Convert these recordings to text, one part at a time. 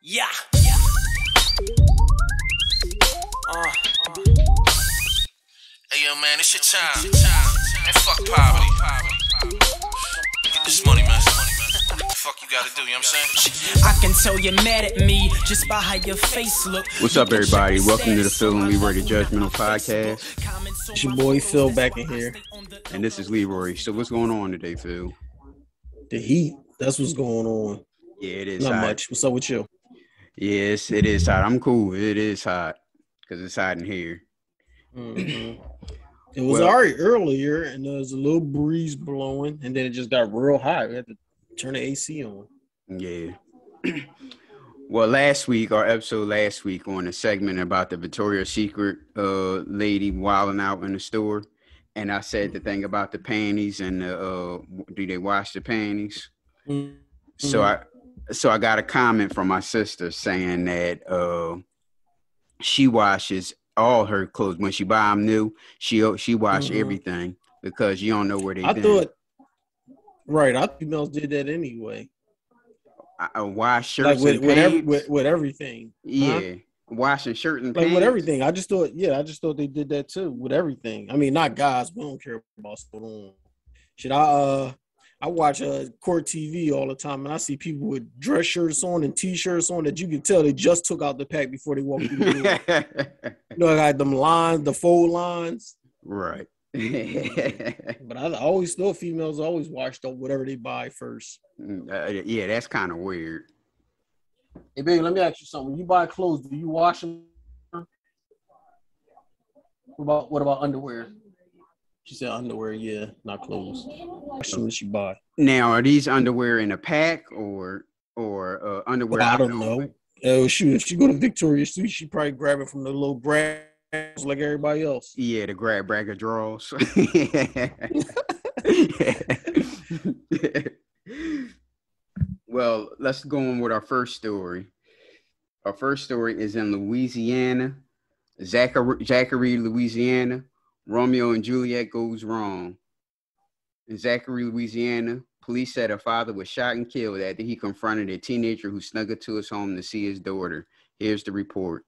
Yeah. Hey yo, man, it's your time. Man, fuck poverty. Get this money, man. What the fuck you gotta do, you know what I'm saying? I can tell you're mad at me just by how your face look. What's up, everybody? Welcome to the Phil and Leroy the Judgmental Podcast. It's your boy Phil back in here. And this is Leroy. So what's going on today, Phil? The heat. That's what's going on. Yeah, it is Not hot. much. What's up with you? Yes, it is hot. I'm cool. It is hot because it's hot in here. Mm-hmm. It was all right earlier, and there was a little breeze blowing, and then it just got real hot. We had to turn the AC on. Yeah. Well, our episode last week on a segment about the Victoria's Secret lady wilding out in the store, and I said the thing about the panties and do they wash the panties? Mm-hmm. So I got a comment from my sister saying that she washes all her clothes when she buy them new. She wash everything because you don't know where they've been. I thought females did that anyway. I wash shirts like and pants. with everything. Yeah, huh? Washing shirt and like pants. with everything. I just thought they did that too with everything. I mean, not guys. We don't care about stuff. Should I watch court TV all the time, and I see people with dress shirts on and T-shirts on that you can tell they just took out the pack before they walk through the door. You know, like them lines, the fold lines. Right. But I always thought females always wash up whatever they buy first. Yeah, that's kind of weird. Hey, baby, let me ask you something. When you buy clothes, do you wash them? What about underwear? She said underwear, yeah, not clothes. As soon as you buy. Now, are these underwear in a pack or underwear? I don't know. Oh shoot! If she go to Victoria's Secret, she probably grab it from the little brand like everybody else. Yeah, the grab bag of drawers. Well, let's go on with our first story. Our first story is in Louisiana, Zachary, Louisiana. Romeo and Juliet goes wrong. In Zachary, Louisiana, police said a father was shot and killed after he confronted a teenager who snuck into his home to see his daughter. Here's the report.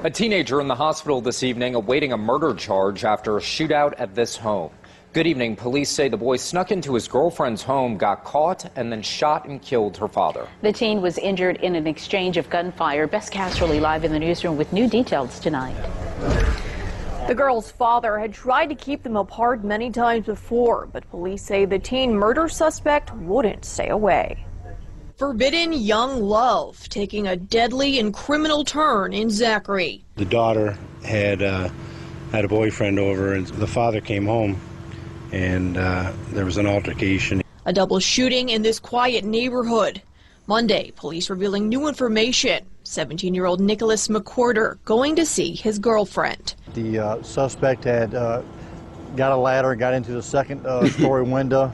A teenager in the hospital this evening awaiting a murder charge after a shootout at this home. Good evening. Police say the boy snuck into his girlfriend's home, got caught, and then shot and killed her father. The teen was injured in an exchange of gunfire. Bess Casterly live in the newsroom with new details tonight. The girl's father had tried to keep them apart many times before, but police say the teen murder suspect wouldn't stay away. Forbidden young love taking a deadly and criminal turn in Zachary. The daughter had a boyfriend over, and the father came home, and there was an altercation. A double shooting in this quiet neighborhood. Monday, police revealing new information. 17-year-old Nicholas McQuarter going to see his girlfriend. The suspect had got a ladder, got into the second story window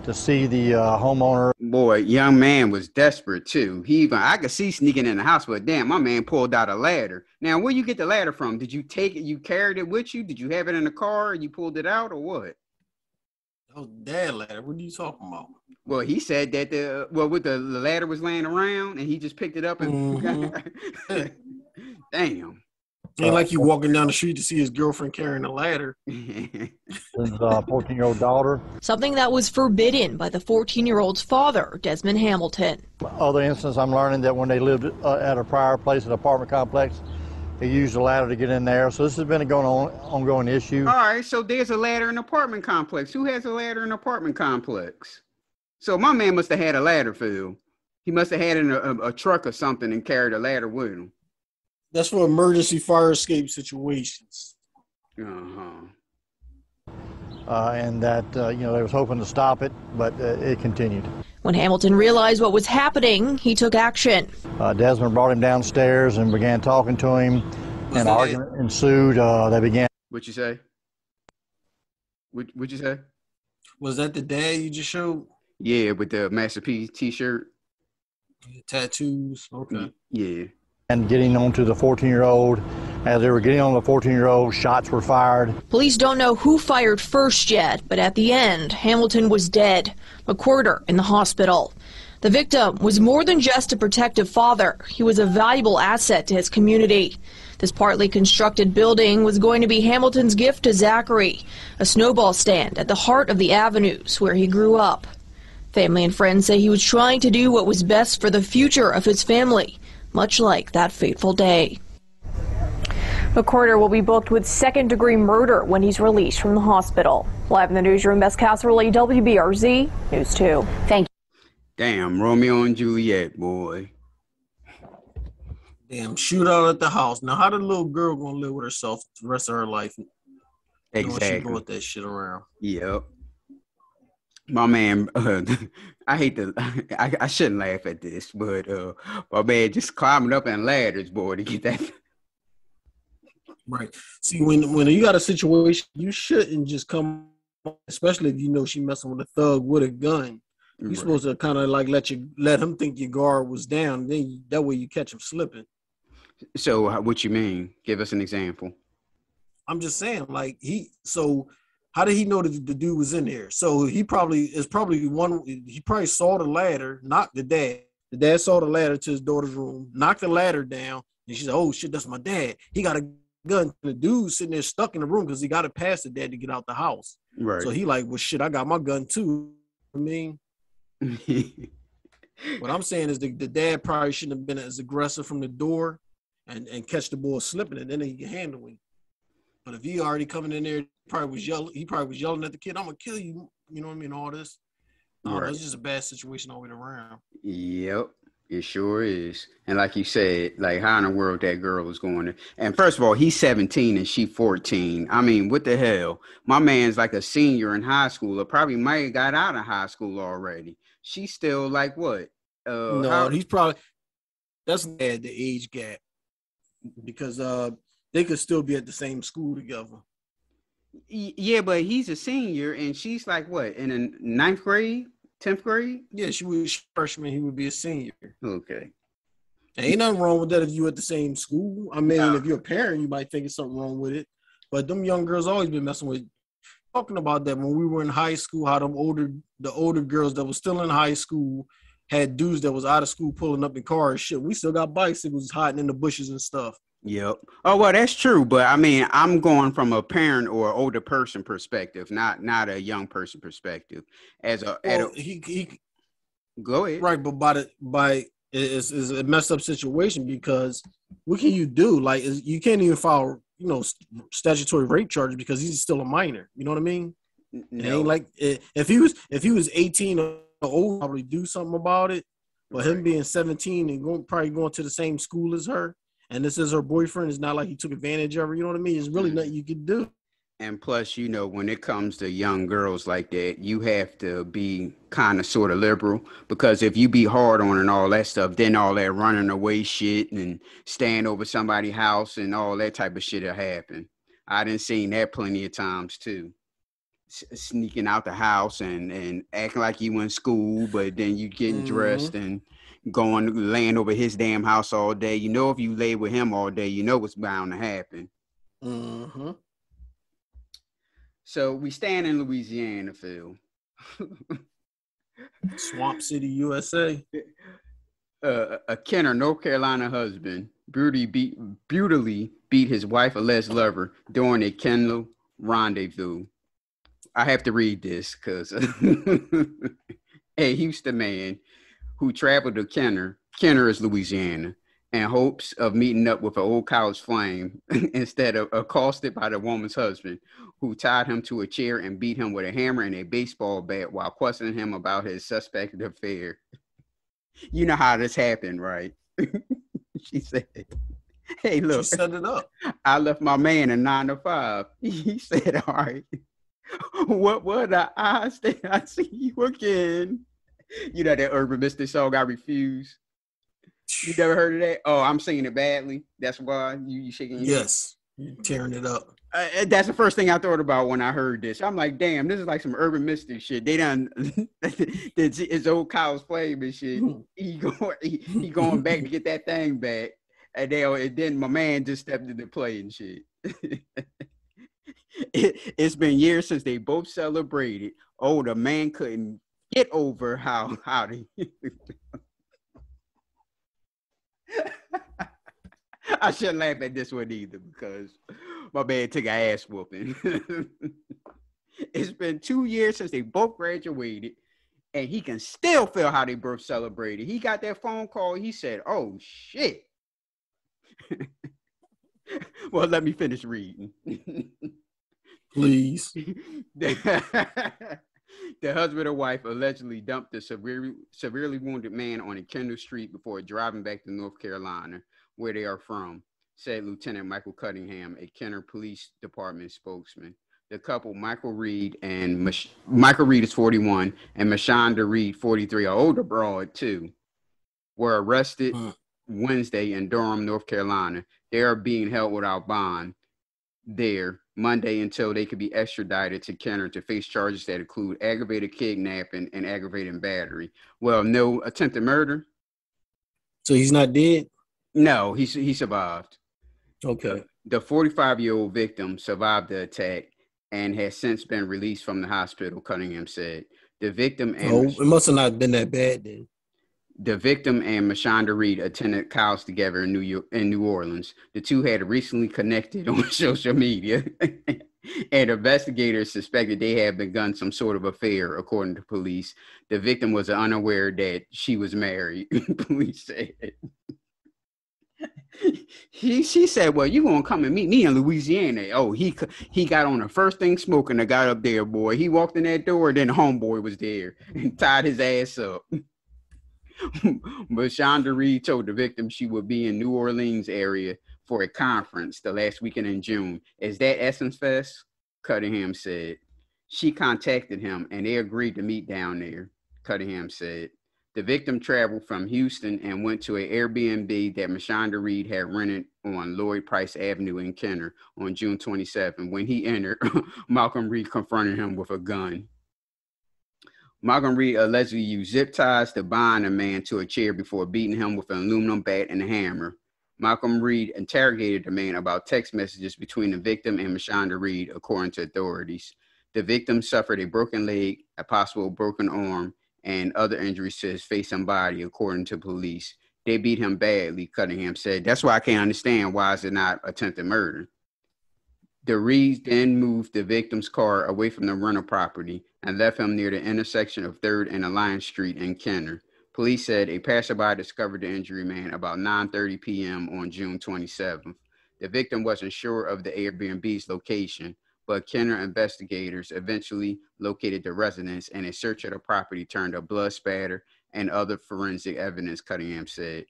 to see the homeowner. Boy, young man was desperate too. I could see sneaking in the house, but damn, my man pulled out a ladder. Now, where you get the ladder from? Did you take it? You carried it with you? Did you have it in the car and you pulled it out, or what? That was dad ladder. What are you talking about? Well, he said that the ladder was laying around and he just picked it up and damn. Ain't like you walking down the street to see his girlfriend carrying a ladder. His 14-year-old daughter. Something that was forbidden by the 14-year-old's father, Desmond Hamilton. Other instance, I'm learning that when they lived at a prior place, an apartment complex, they used a ladder to get in there. So this has been an ongoing issue. All right, so there's a ladder in an apartment complex. Who has a ladder in an apartment complex? So my man must have had a ladder, Phil. He must have had it in a truck or something and carried a ladder with him. That's for emergency fire escape situations. And that, they was hoping to stop it, but it continued. When Hamilton realized what was happening, he took action. Desmond brought him downstairs and began talking to him. An argument ensued. They began. What'd you say? What'd you say? Was that the dad you just showed? Yeah, with the Master P t-shirt. Tattoos. Okay. Yeah. And getting onto the 14-year-old. As they were getting on the 14-year-old, shots were fired. Police don't know who fired first yet, but at the end, Hamilton was dead. McQuarter in the hospital. The victim was more than just a protective father. He was a valuable asset to his community. This partly constructed building was going to be Hamilton's gift to Zachary, a snowball stand at the heart of the avenues where he grew up. Family and friends say he was trying to do what was best for the future of his family, much like that fateful day. McCorder will be booked with second-degree murder when he's released from the hospital. Live in the newsroom, Bess Casserly, WBRZ News 2. Thank you. Damn, Romeo and Juliet, boy. Damn, shootout at the house. Now, how the little girl gonna live with herself the rest of her life? Exactly. She brought that shit around. Yep. My man, I hate to, I shouldn't laugh at this, but my man just climbing up in ladders, boy, to get that. Right. See, when you got a situation, you shouldn't just come, especially if you know she messing with a thug with a gun. You're Right. supposed to kind of like let him think your guard was down. Then that way you catch him slipping. So, what you mean? Give us an example. I'm just saying, like how did he know that the dude was in there? So he probably saw the ladder, knocked the dad. The dad saw the ladder to his daughter's room, knocked the ladder down, and she said, "Oh shit, that's my dad. He got a gun." The dude sitting there stuck in the room because he got to pass the dad to get out the house. Right. So he like, well, shit, I got my gun too. I mean, what I'm saying is the dad probably shouldn't have been as aggressive from the door and catch the boy slipping, and then he can handle him. But if he already coming in there, he probably was yelling at the kid, "I'm gonna kill you." You know what I mean? All this. Right. It's just a bad situation all the way around. Yep, it sure is. And like you said, like how in the world that girl is going to. And first of all, he's 17 and she 14. I mean, what the hell? My man's like a senior in high school, or probably might have got out of high school already. She's still like what? He's probably that's bad, the age gap, because they could still be at the same school together. Yeah, but he's a senior and she's like what, in the 9th grade, 10th grade? Yeah, she was freshman. He would be a senior. Okay. Ain't nothing wrong with that if you at the same school. I mean, No. If you're a parent, you might think there's something wrong with it. But them young girls always been messing with. Talking about that when we were in high school, how the older girls that was still in high school had dudes that was out of school pulling up in cars. Shit, we still got bicycles hiding in the bushes and stuff. Yep. Oh, well, that's true. But I mean, I'm going from a parent or older person perspective, not a young person perspective. He go ahead. Right, but it's a messed up situation because what can you do? Like, you can't even file, statutory rape charges because he's still a minor. You know what I mean? No. It ain't like if he was 18 or old, probably do something about it. But him being 17 and probably going to the same school as her, and this is her boyfriend, it's not like he took advantage of her. You know what I mean? It's really nothing you can do. And plus, when it comes to young girls like that, you have to be kind of sort of liberal, because if you be hard on and all that stuff, then all that running away shit and staying over somebody's house and all that type of shit will happen. I done seen that plenty of times too. Sneaking out the house and acting like you in school, but then you getting dressed and laying over his damn house all day. If you lay with him all day, what's bound to happen. Mm-hmm. So we stand in Louisiana, Phil. Swamp City, USA. A Kenner, North Carolina husband brutally beat his wife, alleged lover, during a Kendall rendezvous. I have to read this because a Houston man who traveled to Kenner is Louisiana, in hopes of meeting up with an old college flame, instead of accosted by the woman's husband, who tied him to a chair and beat him with a hammer and a baseball bat while questioning him about his suspected affair. You know how this happened, right? She said, "Hey, look, she set it up. I left my man a 9 to 5. He said, "All right, what I stay? I see you again." You know that Urban Mystic song, "I Refuse." You never heard of that? Oh, I'm singing it badly. That's why you shaking your Yes, you're tearing it up. That's the first thing I thought about when I heard this. I'm like, damn, this is like some Urban Mystic shit. They done his old college flame and shit. He going back to get that thing back, and then my man just stepped into play and shit. It's been years since they both celebrated. Oh, the man couldn't get over how they I shouldn't laugh at this one either because my man took an ass whooping. It's been 2 years since they both graduated, and he can still feel how they both celebrated. He got that phone call. He said, "Oh shit." Well, let me finish reading. Please. The husband and wife allegedly dumped the severely wounded man on a Kendall Street before driving back to North Carolina, where they are from, said Lieutenant Michael Cunningham, a Kenner Police Department spokesman. The couple, Michael Reed is 41, and Mashonda Reed, 43, an older broad too, were arrested Wednesday in Durham, North Carolina. They are being held without bond there Monday until they could be extradited to Kenner to face charges that include aggravated kidnapping and aggravated battery. Well, no attempted murder. So he's not dead? No, he survived. Okay. The 45-year-old victim survived the attack and has since been released from the hospital, Cunningham said. The victim and it must have not been that bad then. The victim and Mashonda Reed attended college together in New Orleans. The two had recently connected on social media, and investigators suspected they had begun some sort of affair, according to police. The victim was unaware that she was married, police said. She said, "Well, you gonna come and meet me in Louisiana?" Oh, he got on the first thing smoking. I got up there, boy. He walked in that door, then the homeboy was there and tied his ass up. But Shonda Reed told the victim she would be in New Orleans area for a conference the last weekend in June. Is that Essence Fest? Cunningham said. She contacted him and they agreed to meet down there, Cunningham said. The victim traveled from Houston and went to an Airbnb that Mashonda Reed had rented on Lloyd Price Avenue in Kenner on June 27. When he entered, Malcolm Reed confronted him with a gun. Malcolm Reed allegedly used zip ties to bind a man to a chair before beating him with an aluminum bat and a hammer. Malcolm Reed interrogated the man about text messages between the victim and Mashonda Reed, according to authorities. The victim suffered a broken leg, a possible broken arm, and other injuries to his face and body, according to police. They beat him badly, Cunningham said. That's why I can't understand why is it not attempted murder. The Reeds then moved the victim's car away from the rental property and left him near the intersection of 3rd and Alliance Street in Kenner. Police said a passerby discovered the injured man about 9:30 p.m. on June 27th. The victim wasn't sure of the Airbnb's location, but Kenner investigators eventually located the residence, and a search of the property turned up blood spatter and other forensic evidence, Cunningham said.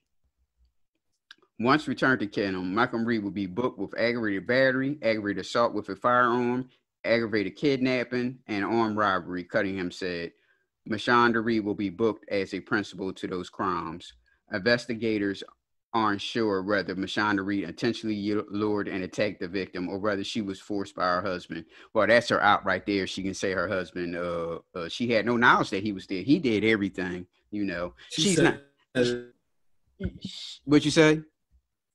Once returned to Kenner, Malcolm Reed will be booked with aggravated battery, aggravated assault with a firearm, aggravated kidnapping, and armed robbery, Cunningham said. Mashonda Reed will be booked as a principal to those crimes. Investigators aren't sure whether Mashonda Reed intentionally lured and attacked the victim or whether she was forced by her husband. Well, that's her out right there. She can say her husband, she had no knowledge that he was there. He did everything, you know. She's not. What'd you say?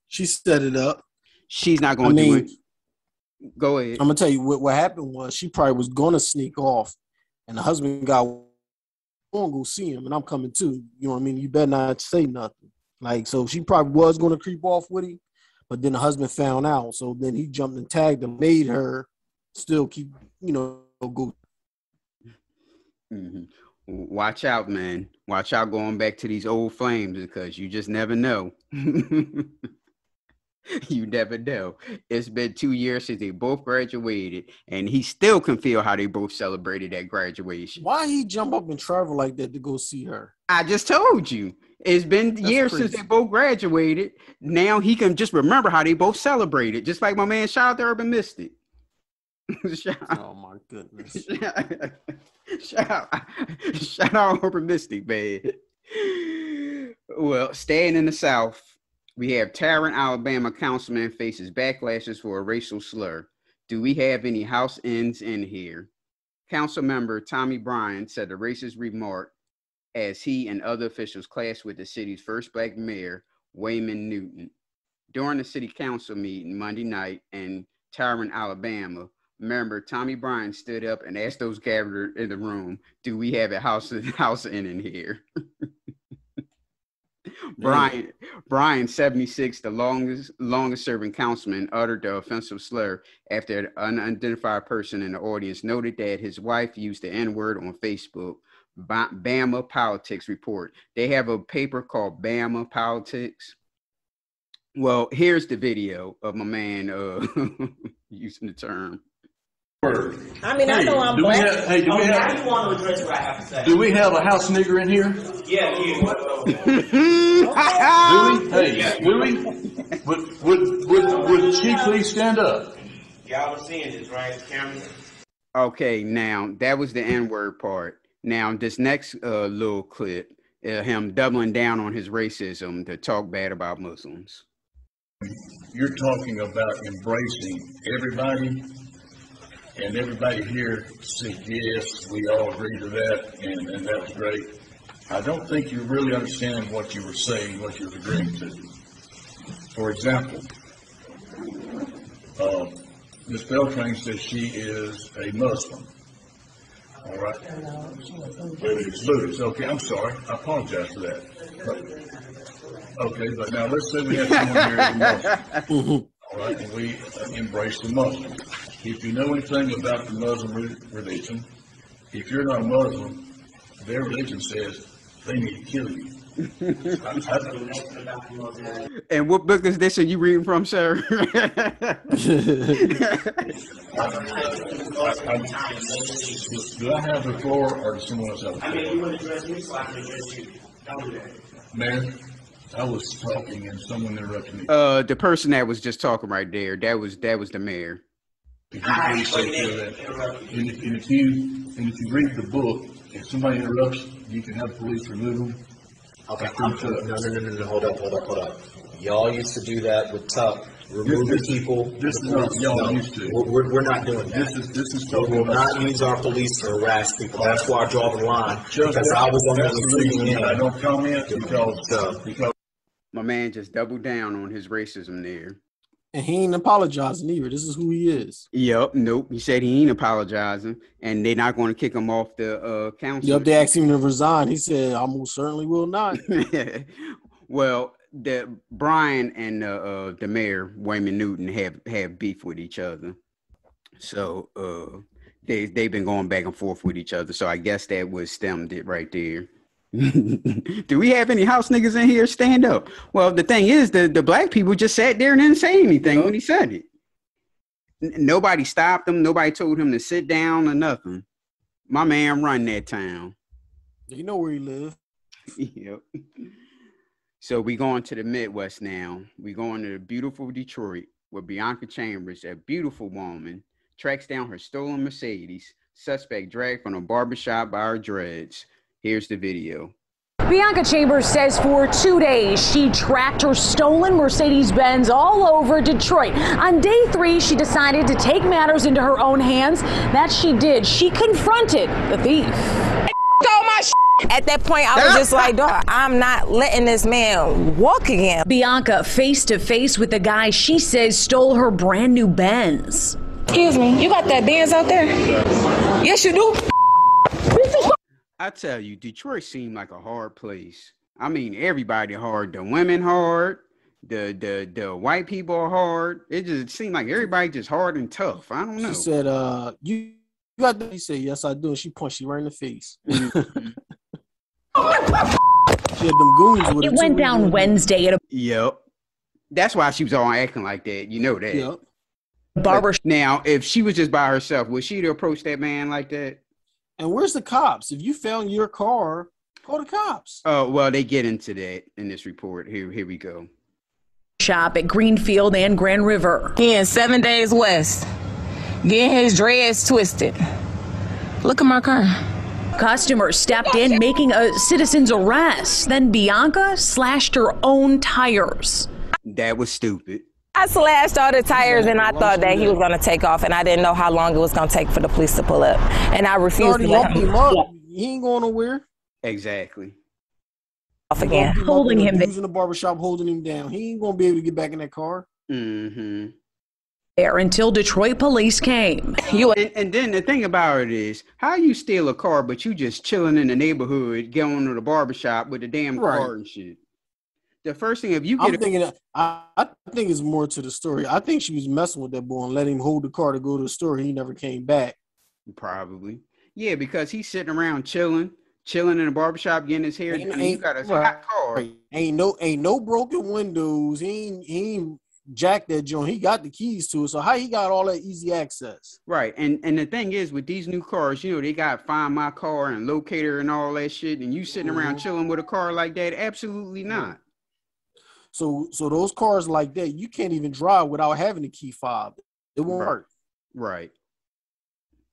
She set it up. She's not going to do it. Go ahead. I'm going to tell you what happened was she probably was going to sneak off, and the husband got, I'm going to go see him, and I'm coming too. You know what I mean? You better not say nothing. Like, so she probably was going to creep off with him, but then the husband found out. So then he jumped and tagged and made her still keep, go. Mm-hmm. Watch out, man. Watch out going back to these old flames because you just never know. You never know. It's been 2 years since they both graduated, and he still can feel how they both celebrated that graduation. Why he jump up and travel like that to go see her? I just told you. It's been years since they both graduated. Now he can just remember how they both celebrated, just like my man shout out to Urban Mystic. Oh my goodness. Shout out Urban Mystic, man. Well, staying in the South, we have Tarrant, Alabama councilman faces backlashes for a racial slur. Do we have any house ends in here? Council member Tommy Bryan said the racist remark as he and other officials clashed with the city's first black mayor, Wayman Newton. During the city council meeting Monday night in Tarrant, Alabama, member Tommy Bryan stood up and asked those gathered in the room, do we have a house inn in here? Brian, 76, the longest serving councilman, uttered the offensive slur after an unidentified person in the audience noted that his wife used the N-word on Facebook. Bama Politics report. They have a paper called Bama Politics. Well, here's the video of my man using the term. I mean, I know I'm black. Do we have a house nigger in here? Yeah, Do we? Would she please stand up? Y'all are seeing this, right? Camera. Okay, now that was the N-word part. Now this next little clip, him doubling down on his racism to talk bad about Muslims. You're talking about embracing everybody, and everybody here said yes, we all agree to that, and that was great. I don't think you really understand what you were saying, what you were agreeing to. For example, Ms. Beltran says she is a Muslim. All right. It's Buddhist. Okay, I'm sorry. I apologize for that. Okay, but now let's say we have someone here who's Muslim. All right, and we embrace the Muslim. If you know anything about the Muslim religion, if you're not a Muslim, their religion says they need to kill you. And what book is this? Are you reading from, sir? Do I have the floor, or does someone else have the floor? I mean, you want to address me, so I can address you. Don't do that. Mayor, I was talking and someone interrupted me. The person that was just talking right there, that was the mayor. If you please take care of that. And if you read the book, if somebody interrupts, you can have police remove them. Okay, no, hold up. Y'all used to do that with Tuck. Removing people. This is not y'all used to. We're not doing that. This is we will not use our police to harass people. That's why I draw the line. Because I was on the receiving end. I don't comment because my man just doubled down on his racism there. And he ain't apologizing either. This is who he is. Yep. Nope. He said he ain't apologizing, and they're not going to kick him off the council. Yep. They asked him to resign. He said, "I most certainly will not." Well, the Brian and the mayor Wayman Newton have beef with each other, so they've been going back and forth with each other. So I guess that was stemmed it right there. Do we have any house niggas in here? Stand up. Well, the thing is, the black people just sat there and didn't say anything when he said it. Nobody stopped him. Nobody told him to sit down or nothing. My man run that town. You know where he lives. Yep. So we going to the Midwest now. We going to the beautiful Detroit, where Bianca Chambers, a beautiful woman, tracks down her stolen Mercedes. Suspect dragged from a barbershop by her dreads. Here's the video. Bianca Chambers says for 2 days she tracked her stolen Mercedes-Benz all over Detroit. On day 3, she decided to take matters into her own hands. That she did. She confronted the thief. At that point, I was just like, dog, I'm not letting this man walk again. Bianca face to face with the guy she says stole her brand new Benz. Excuse me, you got that Benz out there? Yes, you do. I tell you, Detroit seemed like a hard place. I mean, everybody hard. The women hard. The white people are hard. It just seemed like everybody just hard and tough. I don't know. She said, you got that? He said, yes, I do. And she punched you right in the face. She had them goons with it went down Wednesday at a... Yep. That's why she was all acting like that. You know that. Yep. Barber. Now, if she was just by herself, would she to approach that man like that? And where's the cops? If you found your car, call the cops. Oh, well, they get into that in this report. Here we go. Shop at Greenfield and Grand River. He in 7 Days West, getting his dreads twisted. Look at my car. Customers stepped in, making a citizen's arrest. Then Bianca slashed her own tires. That was stupid. I slashed all the tires and I thought that he was going to take off, and I didn't know how long it was going to take for the police to pull up. And I refused to let him up. He ain't going nowhere. Exactly. Off again. Holding him. Using the barbershop, holding him down. He ain't going to be able to get back in that car. Mm-hmm. There until Detroit police came. And then the thing about it is, how you steal a car, but you just chilling in the neighborhood, going to the barbershop with the damn car and shit. the first thing, if you I'm thinking, I think it's more to the story. I think she was messing with that boy and let him hold the car to go to the store. He never came back. Probably. Yeah, because he's sitting around chilling in a barbershop getting his hair done. You got a hot car. Ain't no broken windows. He ain't jacked that joint. He got the keys to it. So how he got all that easy access? Right. And the thing is, with these new cars, you know, they got Find My Car and Locator and all that shit. And you sitting around chilling with a car like that? Absolutely not. So those cars like that, you can't even drive without having the key fob. It won't work. Right.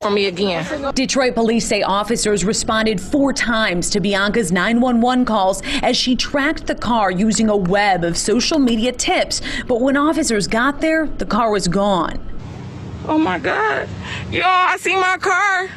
For me again. Detroit police say officers responded 4 times to Bianca's 911 calls as she tracked the car using a web of social media tips. But when officers got there, the car was gone. Oh my God. Y'all, I see my car.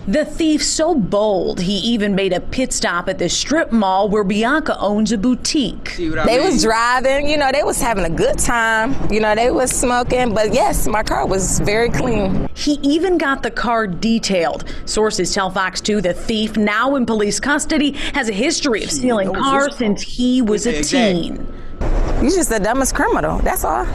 The thief so bold, he even made a pit stop at the strip mall where Bianca owns a boutique. They was driving, you know, they was having a good time. You know, they was smoking, but yes, my car was very clean. He even got the car detailed. Sources tell Fox 2 the thief, now in police custody, has a history of stealing cars since he was a teen. You're just the dumbest criminal, that's all.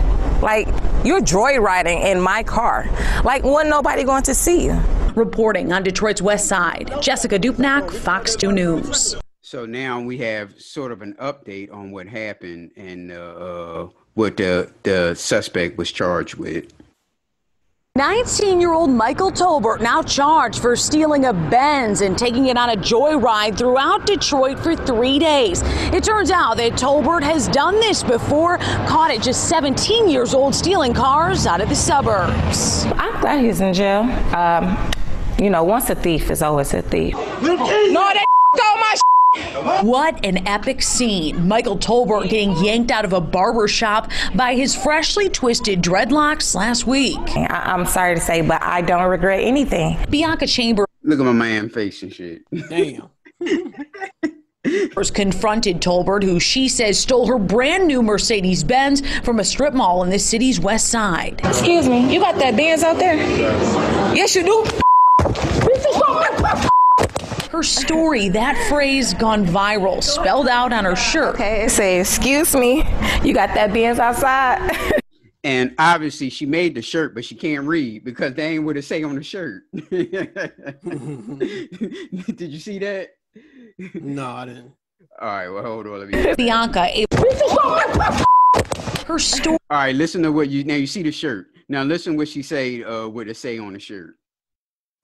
Like, you're joyriding in my car. Like, wasn't nobody going to see you? Reporting on Detroit's West Side, Jessica Dupnack, Fox 2 News. So now we have sort of an update on what happened and what the suspect was charged with. 19-year-old Michael Tolbert now charged for stealing a Benz and taking it on a joyride throughout Detroit for 3 days. It turns out that Tolbert has done this before, caught at just 17 years old stealing cars out of the suburbs. I'm glad he's in jail. You know, once a thief is always a thief. No, they stole my What an epic scene. Michael Tolbert getting yanked out of a barber shop by his freshly twisted dreadlocks last week. I'm sorry to say, but I don't regret anything. Bianca Chambers. Look at my man face and shit. Damn. Confronted Tolbert, who she says stole her brand new Mercedes-Benz from a strip mall in the city's west side. Excuse me, you got that Benz out there? Yes, you do. Her story, that phrase gone viral, spelled out on her shirt. Okay, it says, excuse me, you got that Benz outside? And obviously she made the shirt, but she can't read because they ain't what it say on the shirt. Did you see that? No, I didn't. All right, well, hold on. Let me... Bianca, her story. All right, listen to what you see the shirt. Now listen what she say, what it say on the shirt.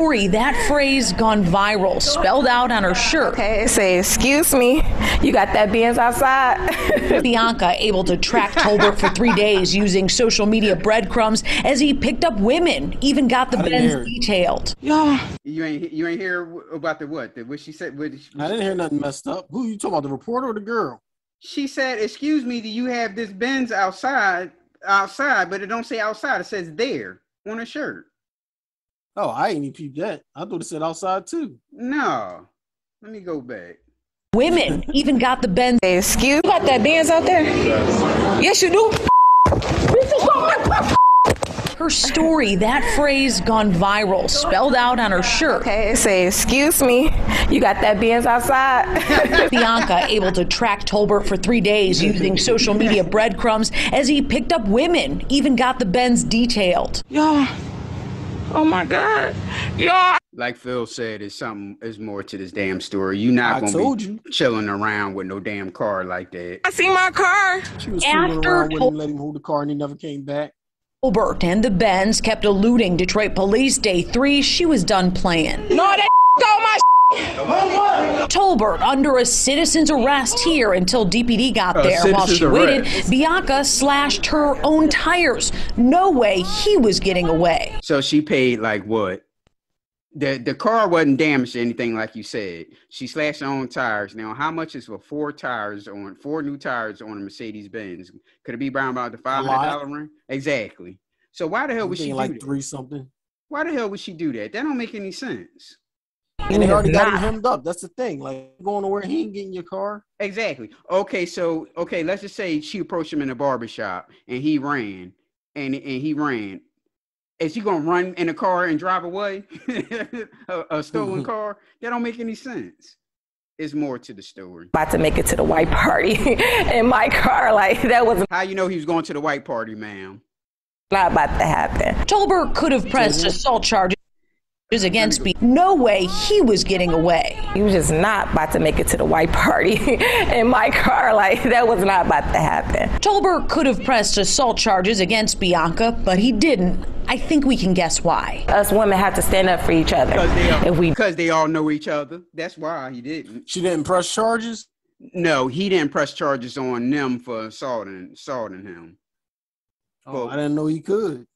That phrase gone viral, spelled out on her shirt. Okay, it says, excuse me, you got that Benz outside? Bianca able to track Tolbert for 3 days using social media breadcrumbs as he picked up women, even got the Benz detailed. Yeah. You ain't hear about the what? What she said? I didn't hear nothing messed up. Who you talking about, the reporter or the girl? She said, excuse me, do you have this Benz outside, but it don't say outside, it says there on her shirt. Oh, I ain't even peeped that. I thought it said outside too. No. Let me go back. Women even got the Benz. Excuse, you got that Benz out there? Yes, you do. Her story, that phrase gone viral, spelled out on her shirt. Okay, it says, excuse me, you got that Benz outside? Bianca able to track Tolbert for 3 days using social media breadcrumbs as he picked up women, even got the Benz detailed. Yeah. Oh my God. Y'all. Like Phil said, it's more to this damn story. You're not going to be chilling around with no damn car like that. I see my car. She was fooling around with him, let him hold the car, and he never came back. Tolbert and the Benz kept eluding Detroit police. Day 3, she was done playing. No, they stole my Tolbert under a citizen's arrest here until DPD got there. While she waited, Bianca slashed her own tires. No way he was getting away. So she paid like what? The car wasn't damaged or anything like you said. She slashed her own tires. Now, how much is for 4 new tires on a Mercedes-Benz? Could it be around about the $500 range? Exactly. So why the hell would she do like that? 3 something? Why the hell would she do that? That don't make any sense. And they already got him hemmed up. That's the thing. Like, going to where he ain't getting your car. Exactly. Okay, let's just say she approached him in a barbershop and he ran. And he ran. Is he gonna run in a car and drive away? a stolen car? That don't make any sense. It's more to the story. About to make it to the white party in my car. Like, that was How you know he was going to the white party, ma'am? not about to happen. Tolbert could have pressed assault charges against me. No way he was getting away. He was just not about to make it to the white party in my car. Like, that was not about to happen. Tolbert could have pressed assault charges against Bianca, but he didn't. I think we can guess why. Us women have to stand up for each other. Because they all know each other. That's why he didn't. She didn't press charges? No, he didn't press charges on them for assaulting him. Oh, I didn't know he could.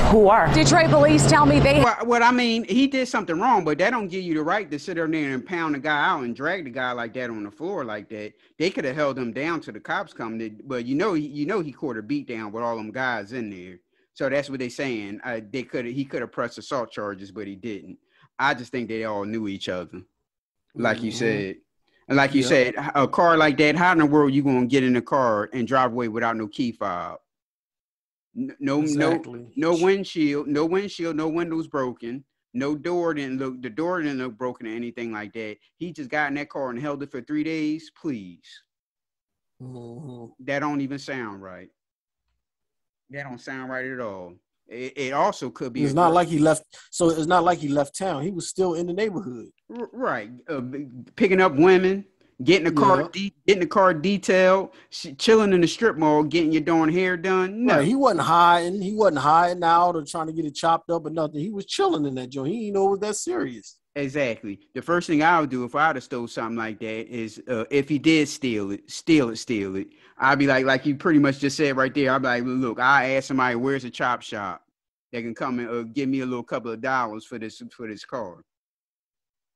Who are? Detroit police tell me they... Well, I mean, he did something wrong, but that don't give you the right to sit there and pound the guy out and drag the guy like that on the floor like that. They could have held him down till the cops come. But he caught a beat down with all them guys in there. So that's what they're saying. He could have pressed assault charges, but he didn't. I just think they all knew each other, like you said. And like you said, a car like that, how in the world you gonna get in a car and drive away without no key fob? No windshield, no windows broken, the door didn't look broken or anything like that. He just got in that car and held it for 3 days. Please, that don't even sound right. That don't sound right at all. It also could be. It's not like he left. So it's not like he left town. He was still in the neighborhood. Right, picking up women, getting the car detailed, chilling in the strip mall, getting your darn hair done. No, right, he wasn't hiding. He wasn't hiding out or trying to get it chopped up or nothing. He was chilling in that joint. He didn't know it was that serious. Exactly. The first thing I would do if I would have stole something like that is, if he did steal it. I'd be like you pretty much just said right there. I'd be like, look, I ask somebody where's the chop shop that can come and give me a little couple of dollars for this car.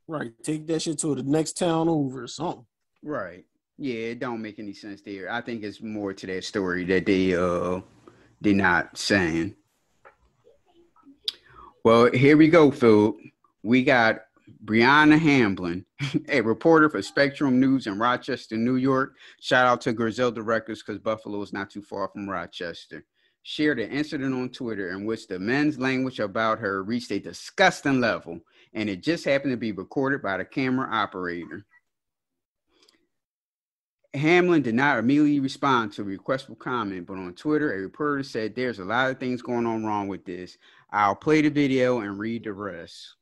Right. Take that shit to the next town over or something. Right. Yeah, it don't make any sense there. I think it's more to that story that they're not saying. Well, here we go, Phil. We got Brianna Hamblin, a reporter for Spectrum News in Rochester, New York. Shout out to Griselda Records because Buffalo is not too far from Rochester. Shared an incident on Twitter in which the men's language about her reached a disgusting level, and it just happened to be recorded by the camera operator. Hamlin did not immediately respond to a request for comment, but on Twitter, a reporter said there's a lot of things going on wrong with this. I'll play the video and read the rest.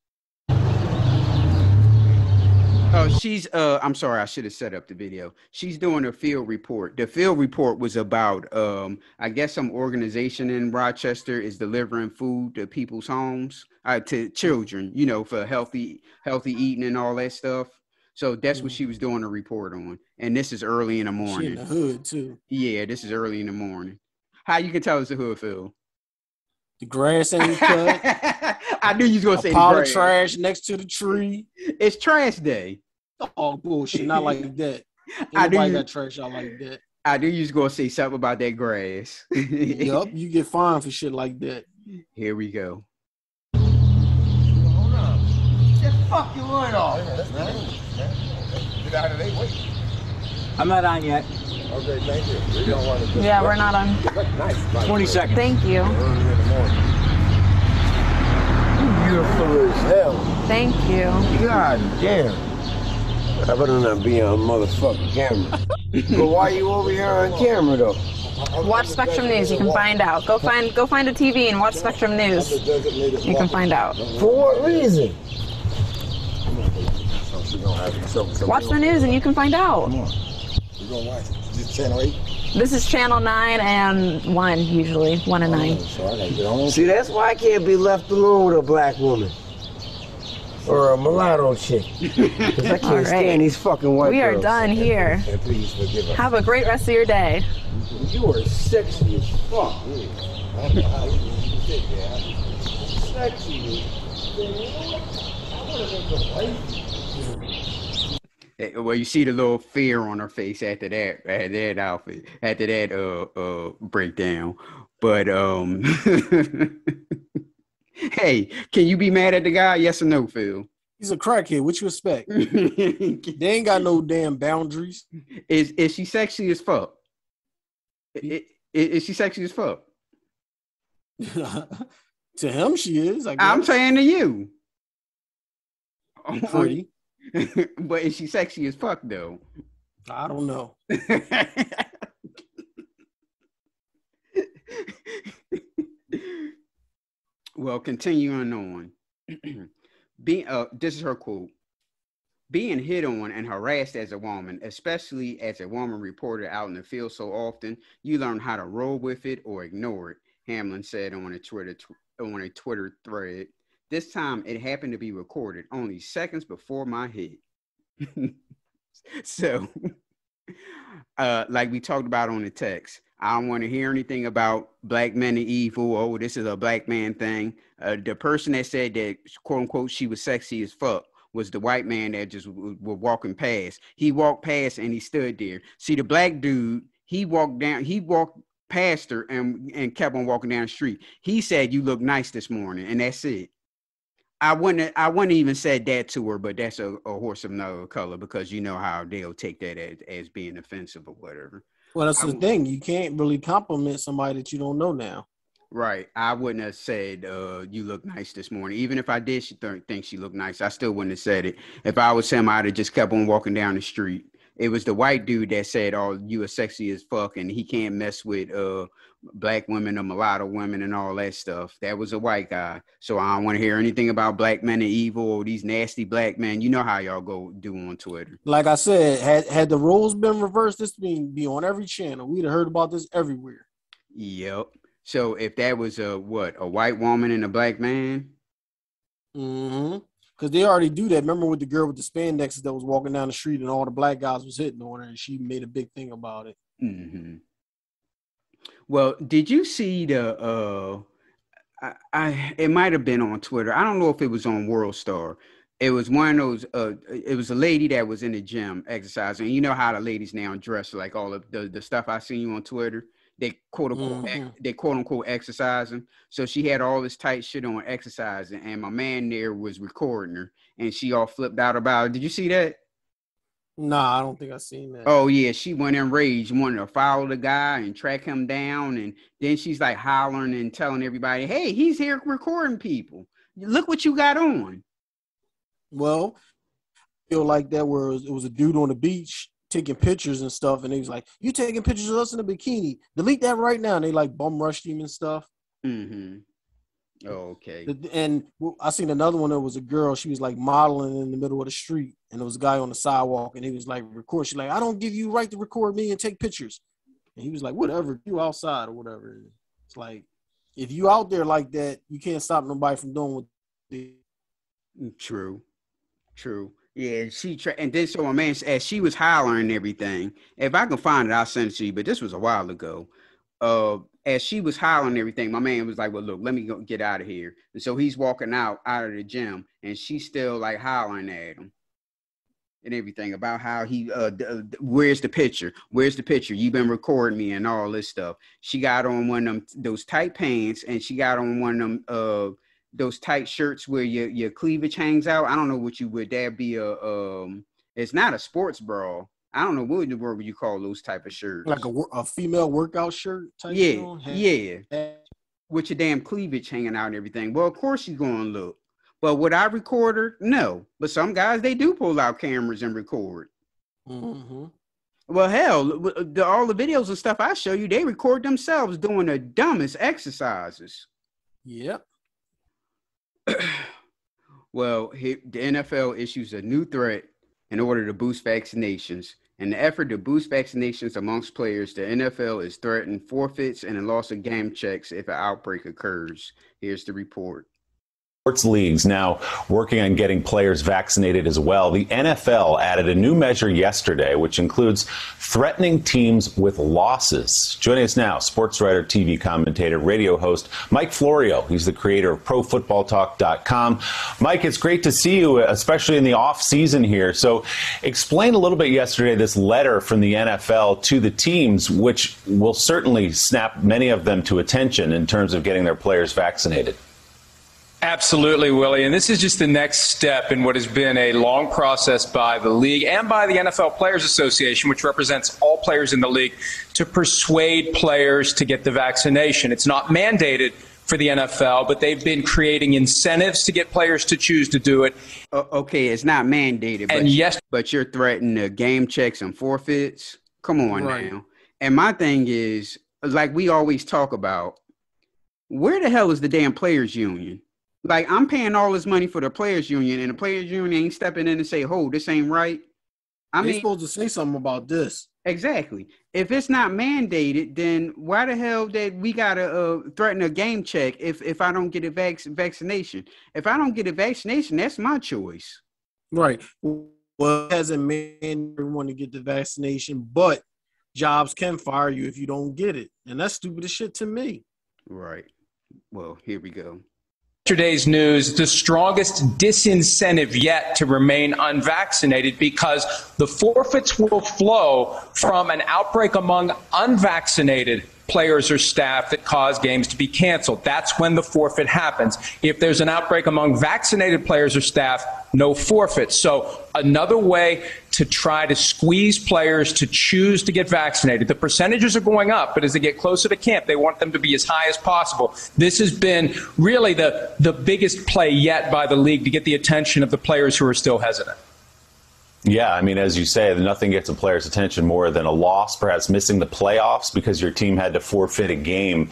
Oh, I'm sorry, I should have set up the video. She's doing a field report. The field report was about, I guess some organization in Rochester is delivering food to people's homes, to children, for healthy eating and all that stuff. So that's what she was doing a report on. And this is early in the morning. She in the hood, too. Yeah, this is early in the morning. How you can tell it's the hood, Phil? The grass ain't cut. I knew you was going to say the pile grass. of trash next to the tree. It's trash day. Oh, bullshit. Not like that. Nobody got trash out like that. I knew you was going to say something about that grass. Yup, you get fined for shit like that. Here we go. Hold on. Just fuck your line off. Get out of there, wait. I'm not on yet. Okay, thank you. We don't want to. Yeah, we're not on. Nice. 20 seconds. Thank you. Beautiful as hell. Thank you. God damn. I better not be on motherfucking camera. But why you over here on camera though? Watch Spectrum News. You can find out. Go find a TV and watch Spectrum News. You can find out. For what reason? Watch the news and you can find out. You gonna watch this channel 8? This is channel 9 and 1 usually. 1 and 9. See, that's why I can't be left alone with a black woman. Or a mulatto chick. Because I can't stand these fucking white girls. We are girls. done here. And please forgive us. Have a great rest of your day. You are sexy as fuck. I don't know how you can sit there. Sexy. I want to make a wife. Well, you see the little fear on her face after that outfit, after that breakdown. But hey, can you be mad at the guy? Yes or no, Phil? He's a crackhead. What you expect? They ain't got no damn boundaries. Is she sexy as fuck? Is she sexy as fuck? To him, she is. I guess. I'm saying to you. Pretty. But is she sexy as fuck though? I don't know. Well, continuing on. This is her quote. Being hit on and harassed as a woman, especially as a woman reported out in the field so often, you learn how to roll with it or ignore it, Hamlin said on a Twitter thread. This time it happened to be recorded only seconds before my hit. So, like we talked about on the text, I don't want to hear anything about black men and evil. Oh, this is a black man thing. The person that said that, quote unquote, she was sexy as fuck was the white man that just was walking past. He walked past and he stood there. See, the black dude, he walked past her and kept on walking down the street. He said, "You look nice this morning," and that's it. I wouldn't even said that to her, but that's a horse of another color, because you know how they'll take that as being offensive or whatever. Well, that's the thing. You can't really compliment somebody that you don't know now. Right. I wouldn't have said, you look nice this morning. Even if I did think she looked nice, I still wouldn't have said it. If I was him, I'd have just kept on walking down the street. It was the white dude that said, "Oh, you are sexy as fuck, and he can't mess with black women or mulatto women and all that stuff." That was a white guy. So I don't want to hear anything about black men and evil or these nasty black men. You know how y'all go do on Twitter. Like I said, had the roles been reversed, this would be on every channel. We'd have heard about this everywhere. Yep. So if that was a white woman and a black man? Mm-hmm. Because they already do that. Remember with the girl with the spandex that was walking down the street and all the black guys was hitting on her, and she made a big thing about it. Mm-hmm. Well, did you see the it might have been on Twitter. I don't know if it was on World Star. It was one of those it was a lady that was in the gym exercising. You know how the ladies now dress, like all of the stuff I seen you on Twitter. They quote unquote exercising. So she had all this tight shit on exercising, and my man there was recording her, and she all flipped out about it. Did you see that? Nah, I don't think I seen that. Oh yeah, she went in rage, wanted to follow the guy and track him down, and then she's like hollering and telling everybody, "Hey, he's here recording people. Look what you got on." Well, I feel like that where it was a dude on the beach taking pictures and stuff, and he was like, "You taking pictures of us in a bikini? Delete that right now." And they like bum rushed him and stuff. Mm-hmm. Oh, okay. And I seen another one that was a girl. She was like modeling in the middle of the street, and there was a guy on the sidewalk, and he was like, "Record." She's like, "I don't give you right to record me and take pictures." And he was like, "Whatever, you outside or whatever." It's like, if you out there like that, you can't stop nobody from doing what they do. True. Yeah, and then so my man, as she was hollering and everything, if I can find it, I'll send it to you. But this was a while ago. As she was hollering and everything, my man was like, "Well, look, let me go get out of here." And so he's walking out of the gym, and she's still like hollering at him and everything about how he, where's the picture? Where's the picture? You've been recording me and all this stuff. She got on one of them, those tight pants, and she got on one of them, those tight shirts where your cleavage hangs out. I don't know what you would. That'd be it's not a sports bra. I don't know what in the world would you call those type of shirts. Like a female workout shirt type. Yeah. With your damn cleavage hanging out and everything. Well, of course she's going to look. But would I record her? No. But some guys, they do pull out cameras and record. Mm-hmm. Well, hell, all the videos and stuff I show you, they record themselves doing the dumbest exercises. Yep. Well, the NFL issues a new threat in order to boost vaccinations. In the effort to boost vaccinations amongst players, the NFL is threatening forfeits and a loss of game checks if an outbreak occurs. Here's the report. Sports leagues now working on getting players vaccinated as well. The NFL added a new measure yesterday, which includes threatening teams with losses. Joining us now, sports writer, TV commentator, radio host, Mike Florio. He's the creator of ProFootballTalk.com. Mike, it's great to see you, especially in the off season here. So explain a little bit yesterday, this letter from the NFL to the teams, which will certainly snap many of them to attention in terms of getting their players vaccinated. Absolutely, Willie. And this is just the next step in what has been a long process by the league and by the NFL Players Association, which represents all players in the league, to persuade players to get the vaccination. It's not mandated, for the NFL, but they've been creating incentives to get players to choose to do it. Okay, it's not mandated, but you're threatening game checks and forfeits. Come on now. And my thing is, like we always talk about, where the hell is the damn players union? Like, I'm paying all this money for the players union, and the players union ain't stepping in and say, "Oh, this ain't right." They're supposed to say something about this. Exactly. If it's not mandated, then why the hell that we gotta threaten a game check if I don't get a vaccination? If I don't get a vaccination, that's my choice. Right. Well, it hasn't made everyone to get the vaccination, but jobs can fire you if you don't get it, and that's stupid as shit to me. Right. Well, here we go. Yesterday's news, the strongest disincentive yet to remain unvaccinated, because the forfeits will flow from an outbreak among unvaccinated players or staff that cause games to be canceled. That's when the forfeit happens. If there's an outbreak among vaccinated players or staff, no forfeit. So another way to try to squeeze players to choose to get vaccinated. The percentages are going up, but as they get closer to camp, they want them to be as high as possible. This has been really the biggest play yet by the league to get the attention of the players who are still hesitant. Yeah, I mean, as you say, nothing gets a player's attention more than a loss, perhaps missing the playoffs because your team had to forfeit a game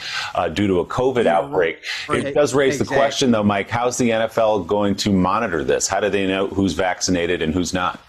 due to a COVID outbreak. It does raise the question, though, Mike, how's the NFL going to monitor this? How do they know who's vaccinated and who's not?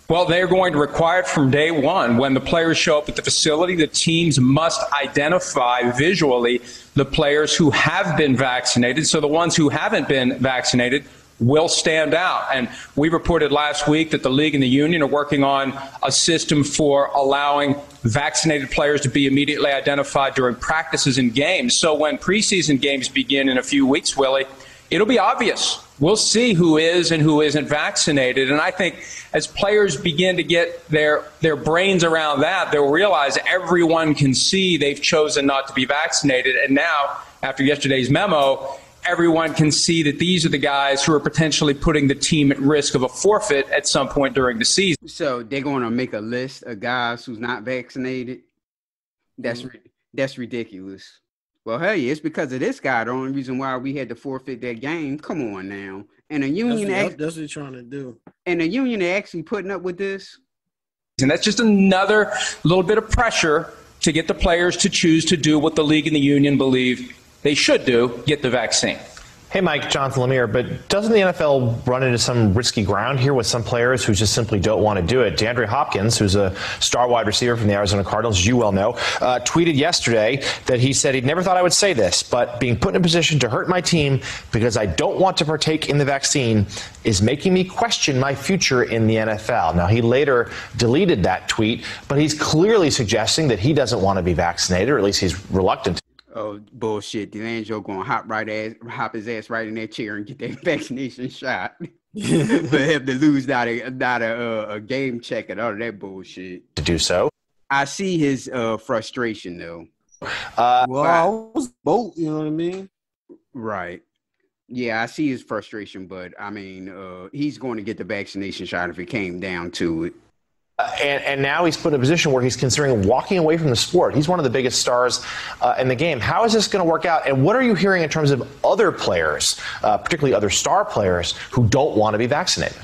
Well, they're going to require it from day one. When the players show up at the facility, the teams must identify visually the players who have been vaccinated. So the ones who haven't been vaccinated will stand out. And we reported last week that the league and the union are working on a system for allowing vaccinated players to be immediately identified during practices and games. So when preseason games begin in a few weeks, Willie, it'll be obvious. We'll see who is and who isn't vaccinated. And I think as players begin to get their brains around that, they'll realize everyone can see they've chosen not to be vaccinated. And now, after yesterday's memo, everyone can see that these are the guys who are potentially putting the team at risk of a forfeit at some point during the season. So they're going to make a list of guys who's not vaccinated? That's ridiculous. Well, hey, it's because of this guy, the only reason why we had to forfeit that game. Come on now. And the union that's what they're trying to do. And the union are actually putting up with this? And that's just another little bit of pressure to get the players to choose to do what the league and the union believe they should do, get the vaccine. Hey, Mike, Jonathan Lemire, but doesn't the NFL run into some risky ground here with some players who just simply don't want to do it? DeAndre Hopkins, who's a star wide receiver from the Arizona Cardinals, as you well know, tweeted yesterday that he said he'd never thought I would say this, but being put in a position to hurt my team because I don't want to partake in the vaccine is making me question my future in the NFL. Now, he later deleted that tweet, but he's clearly suggesting that he doesn't want to be vaccinated, or at least he's reluctant. Oh, bullshit. D'Angelo going to hop his ass right in that chair and get that vaccination shot. But have to lose not a game check and all of that bullshit. To do so. I see his frustration, though. I was both, you know what I mean? Right. Yeah, I see his frustration, but, I mean, he's going to get the vaccination shot if it came down to it. And now he's put in a position where he's considering walking away from the sport. He's one of the biggest stars in the game. How is this going to work out? And what are you hearing in terms of other players, particularly other star players, who don't want to be vaccinated?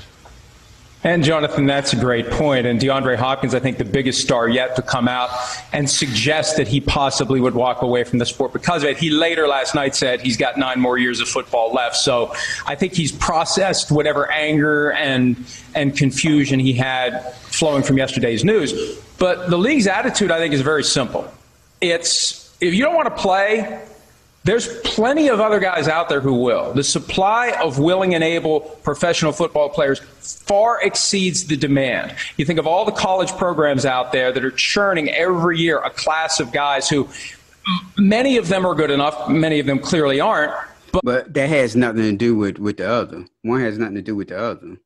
And, Jonathan, that's a great point. And DeAndre Hopkins, I think the biggest star yet to come out and suggest that he possibly would walk away from the sport because of it. He later last night said he's got 9 more years of football left. So I think he's processed whatever anger and confusion he had flowing from yesterday's news. But the league's attitude, I think, is very simple. It's if you don't want to play, there's plenty of other guys out there who will. The supply of willing and able professional football players far exceeds the demand. You think of all the college programs out there that are churning every year a class of guys who many of them are good enough, many of them clearly aren't. But that has nothing to do with the other. One has nothing to do with the other.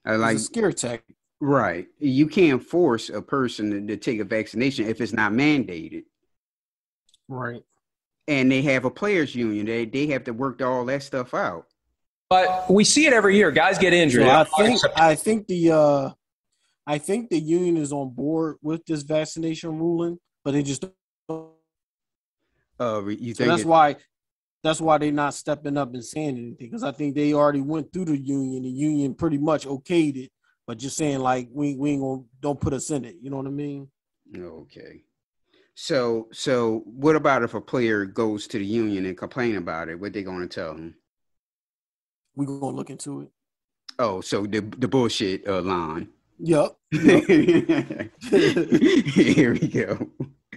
It's a scare tactic. Right. You can't force a person to take a vaccination if it's not mandated. Right. And they have a players union. They have to work all that stuff out. But we see it every year. Guys get injured. So I think the union is on board with this vaccination ruling, but they just don't. You think so that's why that's why they're not stepping up and saying anything, because I think they already went through the union. The union pretty much okayed it, but just saying like we ain't gonna, don't put us in it. You know what I mean? Okay. So what about if a player goes to the union and complain about it? What they gonna tell him? We gonna look into it. Oh, so the bullshit line. Yep. Here we go.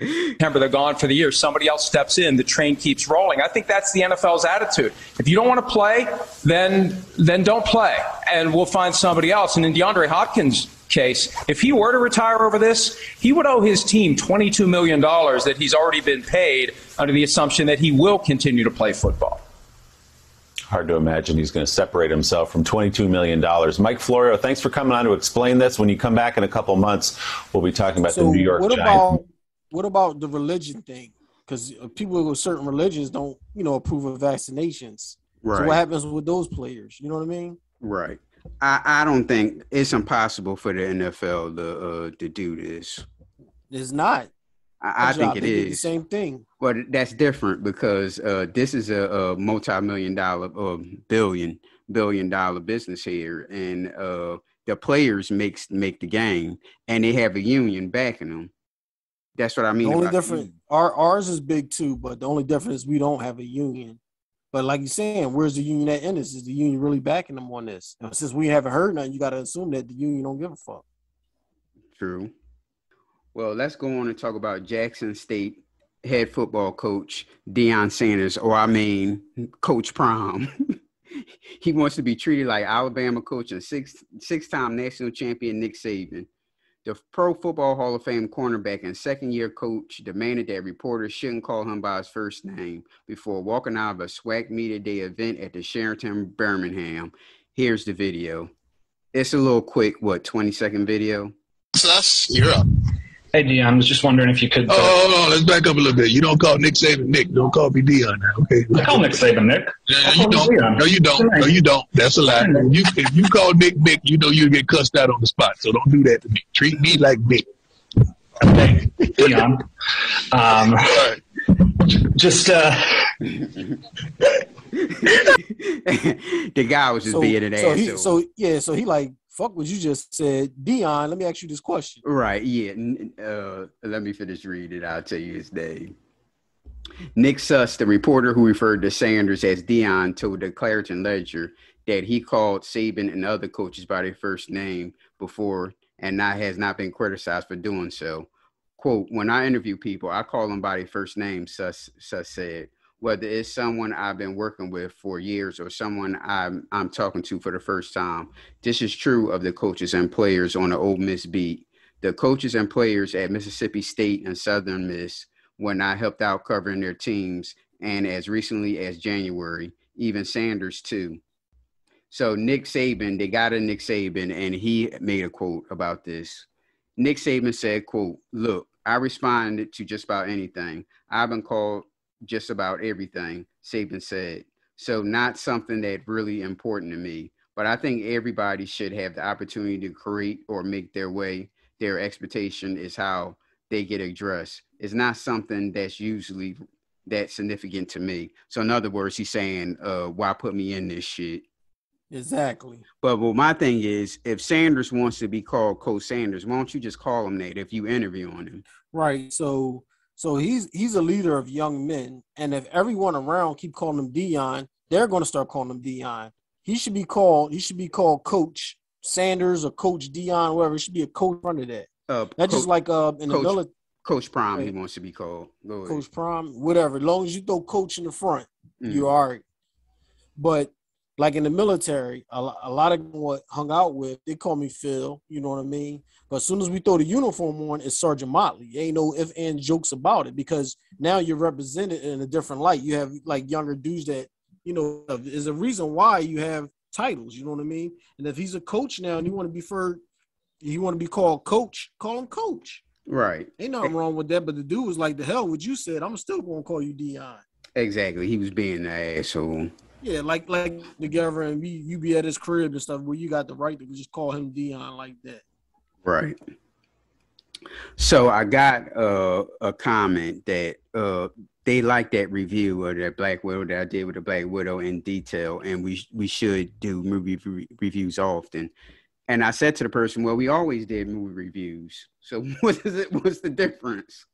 Remember, they're gone for the year. Somebody else steps in. The train keeps rolling. I think that's the NFL's attitude. If you don't want to play, then don't play, and we'll find somebody else. And in DeAndre Hopkins' case, if he were to retire over this, he would owe his team $22 million that he's already been paid under the assumption that he will continue to play football. Hard to imagine he's going to separate himself from $22 million. Mike Florio, thanks for coming on to explain this. When you come back in a couple months, we'll be talking about the New York Giants. What about the religion thing? Because people with certain religions don't, approve of vaccinations. Right. So what happens with those players? You know what I mean? Right. I don't think it's impossible for the NFL to do this. It's not. I think it is the same thing. But that's different because this is a multi-million-dollar or billion-dollar business here, and the players make the game, and they have a union backing them. That's what I mean. The only difference, ours is big too, but the only difference is we don't have a union. But like you're saying, where's the union at in this? Is the union really backing them on this? And since we haven't heard nothing, you got to assume that the union don't give a fuck. True. Well, let's go on and talk about Jackson State head football coach Deion Sanders, Coach Prime. He wants to be treated like Alabama coach and six-time national champion Nick Saban. The Pro Football Hall of Fame cornerback and second-year coach demanded that reporters shouldn't call him by his first name before walking out of a SWAC Media Day event at the Sheraton, Birmingham. Here's the video. It's a little quick, 20-second video? Sus, you're up. Hey, Deion, I was just wondering if you could... hold on, let's back up a little bit. You don't call Nick Saban Nick. Don't call me Deion now, okay? I call Nick Saban Nick. You don't. No, you don't. No, you don't. That's a lie. If you call Nick Nick, you know you'll get cussed out on the spot. So don't do that to me. Treat me like Nick. Okay, Deion. Just... The guy was just being an asshole. So he like, fuck what you just said. Deion, let me ask you this question. Right, yeah. Let me finish reading it. I'll tell you his name. Nick Suss, the reporter who referred to Sanders as Deion, told the Clarion Ledger that he called Saban and other coaches by their first name before and has not been criticized for doing so. Quote, when I interview people, I call them by their first name, Suss said. Whether it's someone I've been working with for years or someone I'm talking to for the first time. This is true of the coaches and players on the Ole Miss beat. The coaches and players at Mississippi State and Southern Miss, when I helped out covering their teams, and as recently as January, even Sanders too. So Nick Saban, they got a Nick Saban, and he made a quote about this. Nick Saban said, quote, look, I responded to just about anything. I've been called just about everything, Saban said. So not something that's really important to me, but I think everybody should have the opportunity to create or make their way. Their expectation is how they get addressed. It's not something that's usually that significant to me. So in other words, he's saying, why put me in this shit? Exactly. But my thing is, if Sanders wants to be called Coach Sanders, why don't you just call him that if you interview on him? Right. So he's a leader of young men, and if everyone around keep calling him Deion, they're going to start calling him Deion. He should be called Coach Sanders or Coach Deion, whatever. It should be a coach in front of that. That's just like in the military. Coach Prime, right. He wants to be called. Coach Prime, whatever. As long as you throw coach in the front, you're all right. But like in the military, a lot of what hung out with, they call me Phil, you know what I mean? But as soon as we throw the uniform on, it's Sergeant Motley. Ain't no ifs and jokes about it, because now you're represented in a different light. You have like younger dudes that, there's a reason why you have titles, you know what I mean? And if he's a coach now and you want to be called coach, call him coach. Right. Ain't nothing wrong with that, but the dude was like, the hell what you said, I'm still going to call you Deion. Exactly. He was being an asshole. Yeah, like together and you be at his crib and stuff where you got the right to just call him Deion like that. Right. So I got a comment that they like that review of that Black Widow that I did with the Black Widow in detail, and we should do movie reviews often. And I said to the person, well, we always did movie reviews. So what's the difference?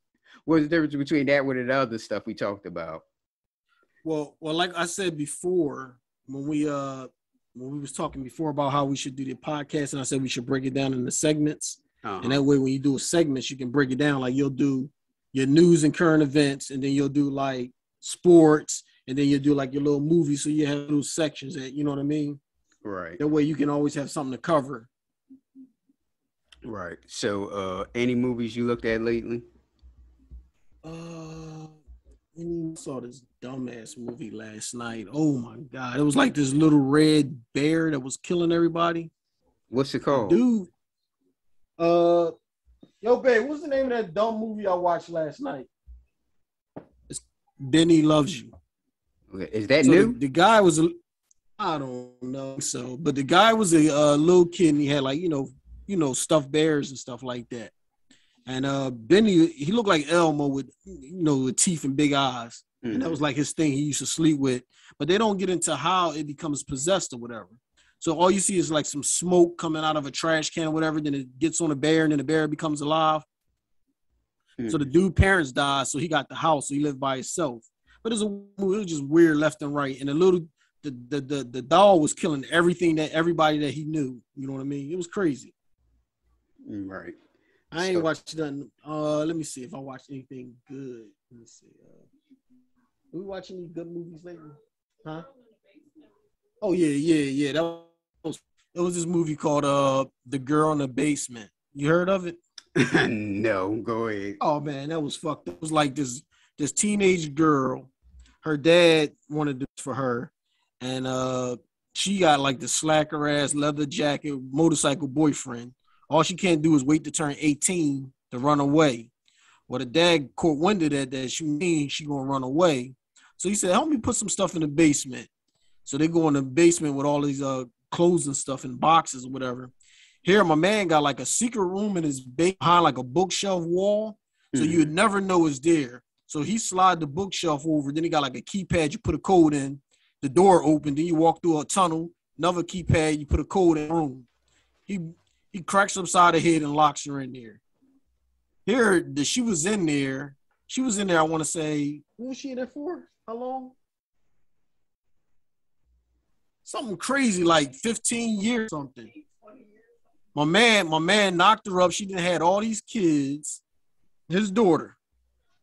What's the difference between that with the other stuff we talked about? Well, like I said before, when we was talking before about how we should do the podcast, and I said we should break it down into segments. And that way, when you do a segment, you can break it down. Like you'll do your news and current events, and then you'll do like sports, and then you'll do like your little movies. So you have little sections that, you know what I mean? Right. That way you can always have something to cover. Right. So any movies you looked at lately? I saw this dumbass movie last night. Oh my God. It was like this little red bear that was killing everybody. What's it called? Dude. Yo, babe, what's the name of that dumb movie I watched last night? It's Benny Loves You. Okay. Is that So new? The guy was I don't know so, but the guy was a little kid, and he had like, you know, stuffed bears and stuff like that. And Benny, he looked like Elmo with, you know, with teeth and big eyes. Mm-hmm. And that was like his thing he used to sleep with. But they don't get into how it becomes possessed or whatever. So all you see is like some smoke coming out of a trash can or whatever. Then it gets on a bear, and then the bear becomes alive. Mm-hmm. So the dude's parents died, so he got the house, so he lived by himself. But it was just weird left and right. And the doll was killing everybody that he knew. You know what I mean? It was crazy. Right. I ain't watched nothing. Let me see if I watched anything good. Let me see. We watching any good movies lately? Huh? Oh yeah. That was this movie called The Girl in the Basement. You heard of it? No, go ahead. Oh man, that was fucked up. It was like this teenage girl. Her dad wanted this for her, and she got like the slacker ass leather jacket motorcycle boyfriend. All she can't do is wait to turn 18 to run away. Well, the dad caught wind of that she means she gonna run away. So he said, help me put some stuff in the basement. So they go in the basement with all these clothes and stuff in boxes or whatever. Here, my man got like a secret room in his behind like a bookshelf wall. So you would never know it's there. So he slide the bookshelf over. Then he got like a keypad. You put a code in. The door opened. Then you walk through a tunnel. Another keypad. You put a code in the room. He cracks upside her head and locks her in there. Here, she was in there. I want to say, what was she in there for? How long? Something crazy, like 15 years or something. My man knocked her up. She done had all these kids. His daughter.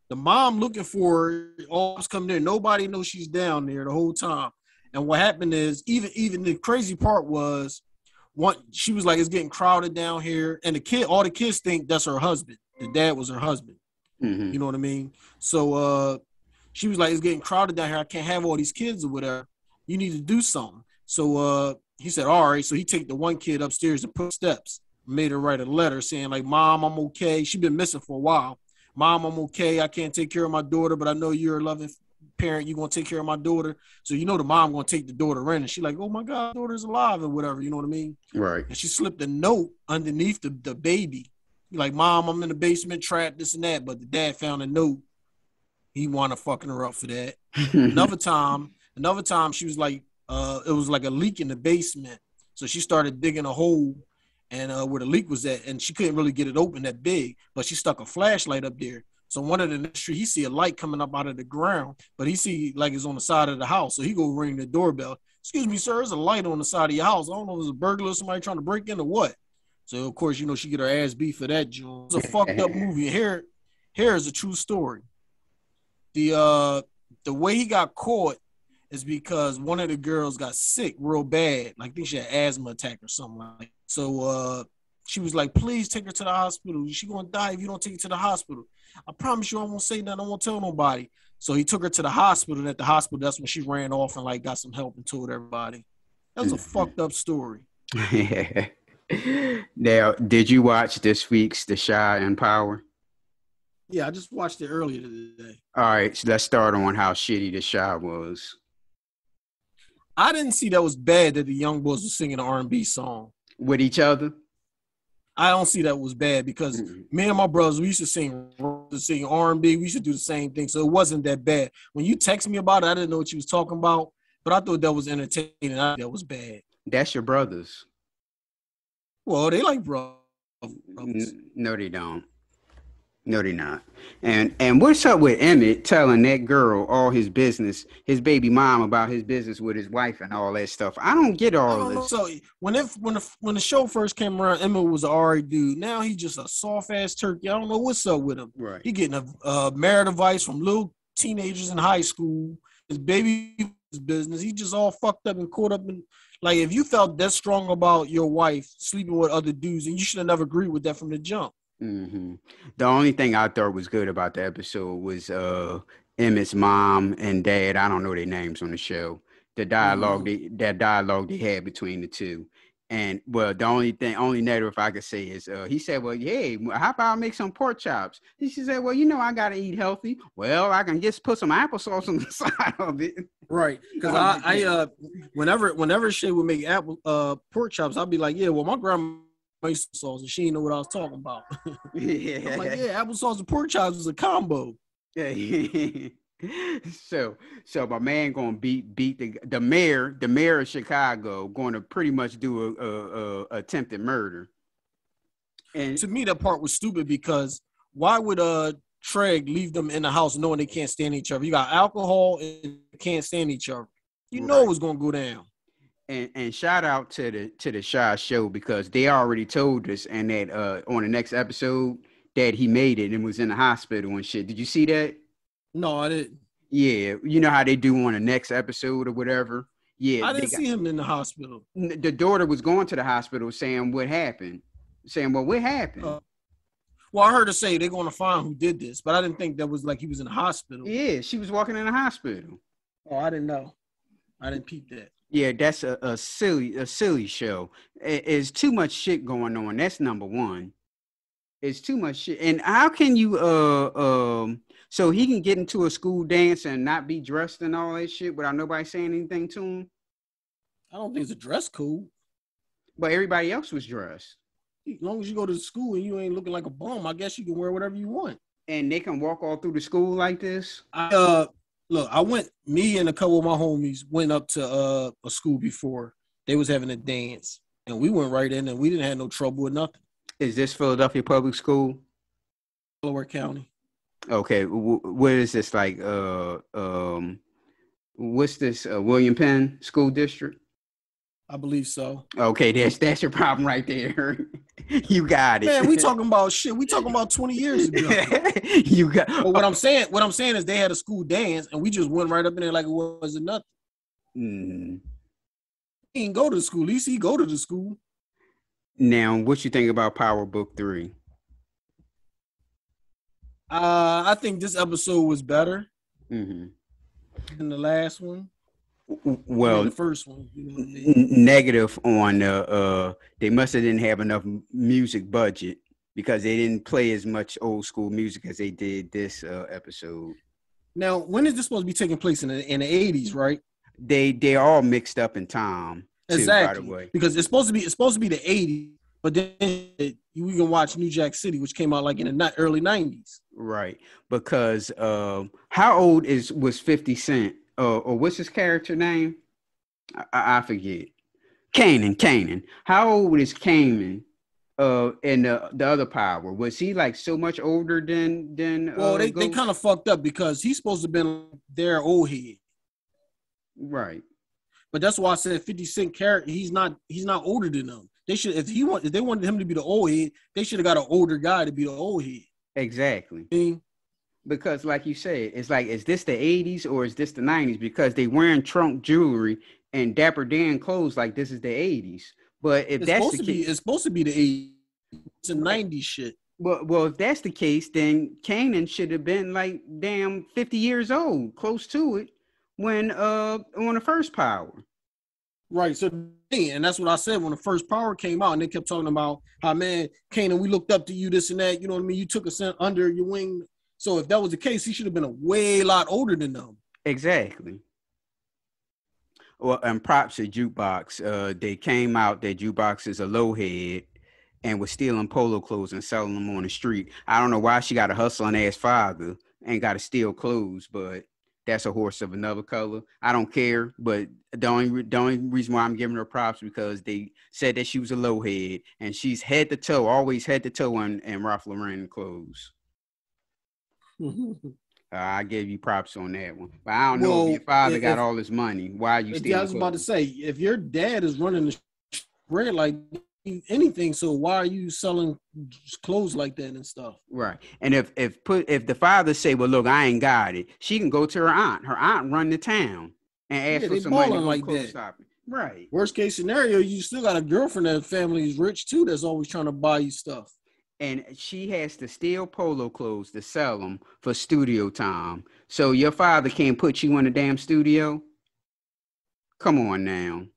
The mom looking for her, always coming there. Nobody knows she's down there the whole time. And what happened is, even the crazy part was, she was like, it's getting crowded down here. And all the kids think that's her husband. The dad was her husband. Mm-hmm. You know what I mean? So she was like, it's getting crowded down here. I can't have all these kids or whatever. You need to do something. So he said, all right. So he take the one kid upstairs and put steps. Made her write a letter saying like, Mom, I'm okay. She's been missing for a while. Mom, I'm okay. I can't take care of my daughter, but I know you're a loving parent. You're going to take care of my daughter. So you know the mom going to take the daughter in. And she's like, oh, my God, daughter's alive or whatever. You know what I mean? Right. And she slipped a note underneath the baby. Like, Mom, I'm in the basement, trapped, this and that. But the dad found a note. He wound up fucking her up for that. Another time, she was like, it was like a leak in the basement. So she started digging a hole and where the leak was at, and she couldn't really get it open that big, but she stuck a flashlight up there. So one of the next street, he see a light coming up out of the ground, but he see like it's on the side of the house. So he go ring the doorbell. Excuse me, sir, there's a light on the side of your house. I don't know if it's a burglar or somebody trying to break in or what. So of course, she get her ass beat for that, June. It's a fucked up movie. Here is a true story. The way he got caught is because one of the girls got sick real bad. Like I think she had asthma attack or something like that. So she was like, please take her to the hospital. She's going to die if you don't take her to the hospital. I promise you I won't say nothing. I won't tell nobody. So he took her to the hospital. And at the hospital, that's when she ran off and like got some help and told everybody. That was a fucked up story. Now, did you watch this week's The Chi and Power? Yeah, I just watched it earlier today. All right, so let's start on how shitty The Chi was. I didn't see that was bad that the young boys were singing an R&B song. With each other? I don't see that was bad because me and my brothers, we used to sing to sing R&B. We should do the same thing. So it wasn't that bad. When you text me about it, I didn't know what you was talking about, but I thought that was entertaining. I thought that was bad. That's your brothers. Well, they like brothers. No, they don't. No, they're not. And what's up with Emmett telling that girl all his business, his baby mom about his business with his wife and all that stuff? I don't get all this. So when the show first came around, Emmett was an alright dude. Now he's just a soft ass turkey. I don't know what's up with him. Right. He getting a marriage advice from little teenagers in high school. His baby business. He just all fucked up and caught up in. Like, if you felt that strong about your wife sleeping with other dudes, and you should have never agreed with that from the jump. Mm-hmm. The only thing I thought was good about the episode was Emmett's mom and dad. I don't know their names on the show. The dialogue, that dialogue they had between the two. And well, the only negative I could say is he said, "Well, hey, how about I make some pork chops?" She said, "Well, I gotta eat healthy. Well, I can just put some applesauce on the side of it." Right, because I whenever Shay would make pork chops, I'd be like, "Yeah, well, my grandma." Sauce and she didn't know what I was talking about. Yeah. I'm like, yeah, applesauce and pork chops is a combo. Yeah. So my man gonna beat the mayor of Chicago going to pretty much do a attempted murder. And to me, that part was stupid because why would Treg leave them in the house knowing they can't stand each other? You got alcohol and can't stand each other. You know it was gonna go down. And shout out to the Shy Show because they already told us and that on the next episode that he made it and was in the hospital and shit. Did you see that? No, I didn't. Yeah, you know how they do on the next episode or whatever. Yeah, I didn't see him in the hospital. The daughter was going to the hospital saying what happened. Saying, well, what happened? Well, I heard her say they're going to find who did this, but I didn't think that was like he was in the hospital. Yeah, she was walking in the hospital. Oh, I didn't know. I didn't peep that. Yeah, that's a silly show. It's too much shit going on. That's number one. It's too much shit. And how can you so he can get into a school dance and not be dressed and all that shit without nobody saying anything to him? I don't think it's a dress code. But everybody else was dressed. As long as you go to school and you ain't looking like a bum, I guess you can wear whatever you want. And they can walk all through the school like this? Me and a couple of my homies went up to a school before. They was having a dance, and we went right in, and we didn't have no trouble with nothing. Is this Philadelphia Public School? Delaware County. Okay, what is this like? What's this? William Penn School District? I believe so. Okay, that's your problem right there. You got it. Man, we talking about shit. We talking about 20 years ago. You got. But what I'm saying is they had a school dance, and we just went right up in there like it wasn't nothing. Mm. He didn't go to the school. At least he go to the school. Now, what you think about Power Book 3? I think this episode was better than the last one. Well, the first one, you know what I mean? Negative on they must have didn't have enough music budget because they didn't play as much old school music as they did this episode. Now, when is this supposed to be taking place in the 80s, right? They all mixed up in time. Exactly. By the way. Because it's supposed to be the 80s, but then we can watch New Jack City, which came out like in the early 90s. Right. Because how old was 50 Cent? Or what's his character name? I forget. Kanan. How old is Kanan? And the other Power, was he like so much older than? Well, they kind of fucked up because he's supposed to have been their old head. Right. But that's why I said 50 Cent character. He's not older than them. They should if they wanted him to be the old head, they should have got an older guy to be the old head. Exactly. Because like you said, it's like, is this the 80s or is this the 90s? Because they wearing trunk jewelry and Dapper Dan clothes like this is the 80s. But if that's the case, it's supposed to be the 80s. It's a 90s shit. Well, if that's the case, then Kanan should have been like damn 50 years old, close to it, when on the first Power. Right. So, and that's what I said when the first Power came out, and they kept talking about how, man, Kanan, we looked up to you, this and that. You know what I mean? You took us under your wing. So if that was the case, he should have been a way lot older than them. Exactly. Well, and props to Jukebox. They came out that Jukebox is a low head, and was stealing polo clothes and selling them on the street. I don't know why she got a hustling ass father and got to steal clothes, but that's a horse of another color. I don't care, but the only reason why I'm giving her props because they said that she was a low head, and she's head to toe, always head to toe in Ralph Lauren clothes. I gave you props on that one, but I don't know if your father got all this money. Why are you stealing? I was about to say, if your dad is running the bread like anything, so why are you selling clothes like that and stuff? Right. And if the father say, well, look, I ain't got it, she can go to her aunt. Her aunt run the town and ask for some money to go like clothes that. shopping. Right. Worst case scenario, you still got a girlfriend that family is rich too, that's always trying to buy you stuff. And she has to steal polo clothes to sell them for studio time. So your father can't put you in a damn studio? Come on now.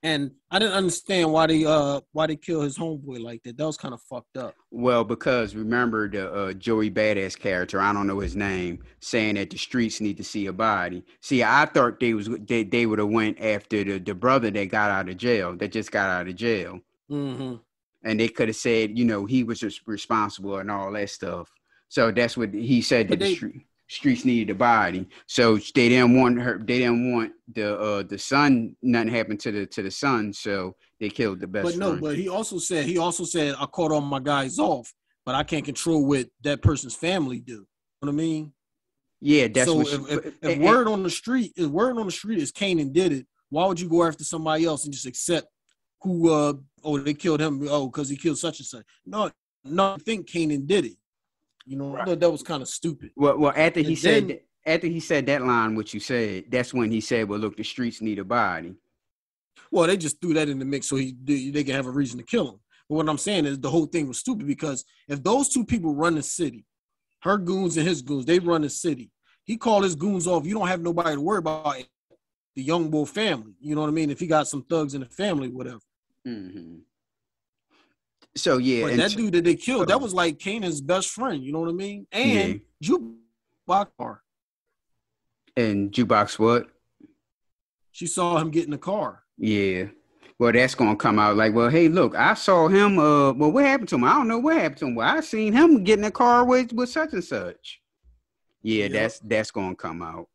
And I didn't understand why they killed his homeboy like that. That was kind of fucked up. Well, because remember the Joey Badass character, I don't know his name, saying that the streets need to see a body. See, I thought they would have went after the brother that got out of jail, that just got out of jail. Mm-hmm. And they could have said, he was just responsible and all that stuff. So that's what he said, that the streets needed a body. So they didn't want her. They didn't want the son. Nothing happened to the son. So they killed the best friend. But he also said I caught all my guys off, but I can't control what that person's family do. You know what I mean? Yeah, that's so. What if word on the street is Kanan did it, why would you go after somebody else and just accept who? They killed him. Because he killed such and such. No, I think Kanan did it. I thought that was kind of stupid. Well, after he said that line, what you said, that's when he said, well, look, the streets need a body. Well, they just threw that in the mix so they can have a reason to kill him. But what I'm saying is the whole thing was stupid because if those two people run the city, her goons and his goons, they run the city. He called his goons off. You don't have nobody to worry about the young boy family. You know what I mean? If he got some thugs in the family, whatever. Mm-hmm. So yeah, but that dude that they killed, that was like Kanan's best friend. You know what I mean? And Jukebox. And Jukebox what? She saw him get in the car. Yeah. Well, that's gonna come out like, well, hey, look, I saw him. Well, what happened to him? I don't know what happened to him. Well, I seen him get in the car with such and such. Yeah, that's gonna come out.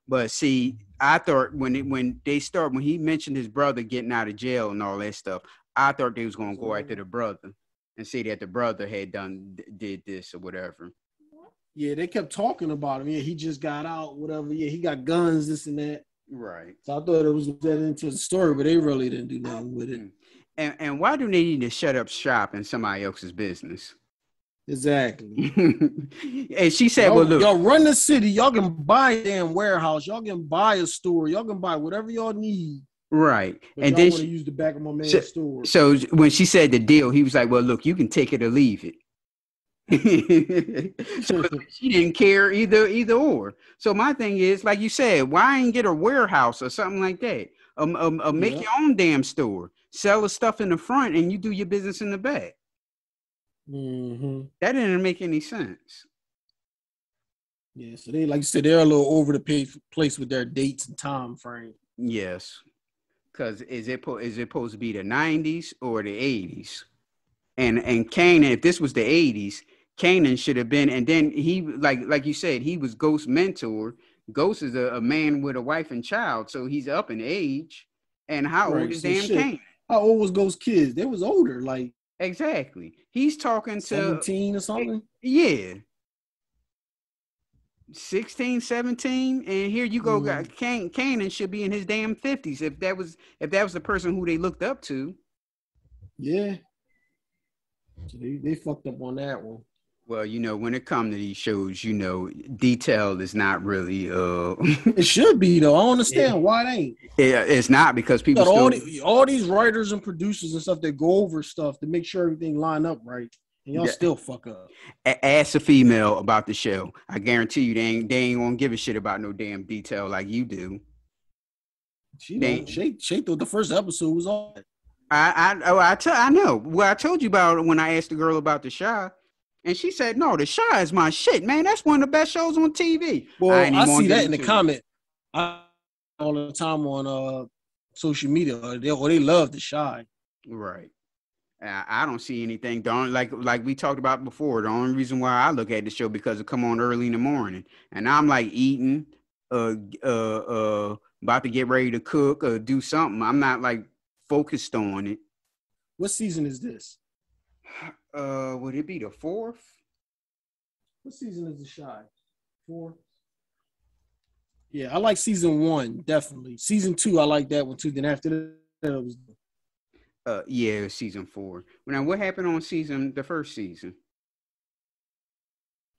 But see, I thought when he mentioned his brother getting out of jail and all that stuff, I thought they was gonna go after the brother and say that the brother had did this or whatever. Yeah, they kept talking about him. Yeah, he just got out, whatever. Yeah, he got guns, this and that. Right. So I thought it was that into the story, but they really didn't do nothing with it. And why do they need to shut up shop in somebody else's business? Exactly. And she said, well, look, y'all run the city. Y'all can buy a damn warehouse. Y'all can buy a store. Y'all can buy whatever y'all need. Right. But and then then she use the back of my man's store. So when she said the deal, he was like, well, look, you can take it or leave it. So she didn't care either or. So my thing is, like you said, why ain't get a warehouse or something like that? Make your own damn store. Sell the stuff in the front and you do your business in the back. Mm-hmm. That didn't make any sense. Yeah, so they, like you said, they're a little over the place with their dates and time frame. Yes, because is it supposed to be the 90s or the 80s? And Kanan, if this was the 80s, Kanan should have been. And then he, like you said, he was Ghost's mentor. Ghost is a man with a wife and child, so he's up in age. And how old is damn Kanan? How old was Ghost's kids? They was older, like. Exactly. He's talking to 17 or something. Yeah. 16, 17, and here you go. Kanan should be in his damn 50s if that was the person who they looked up to. Yeah. So they fucked up on that one. Well, when it comes to these shows, detail is not really It should be though. I don't understand why it ain't. It's not because people all these writers and producers and stuff that go over stuff to make sure everything line up right, and y'all still fuck up. Ask a female about the show. I guarantee you they ain't gonna give a shit about no damn detail like you do. She thought the first episode was all. I know. Well, I told you about it when I asked the girl about the Chi. And she said, no, the Chi is my shit, man. That's one of the best shows on TV. Well, I see that in the comment. All the time on social media. They love the Chi. Right. I don't see anything. Don't like we talked about before. The only reason why I look at the show because it come on early in the morning, and I'm like eating, about to get ready to cook or do something. I'm not like focused on it. What season is this? Would it be the 4th? What season is The Shy? 4? Yeah, I like season 1, definitely. Season 2, I like that one too. Then after that, it was yeah, season 4. Now, what happened on the first season?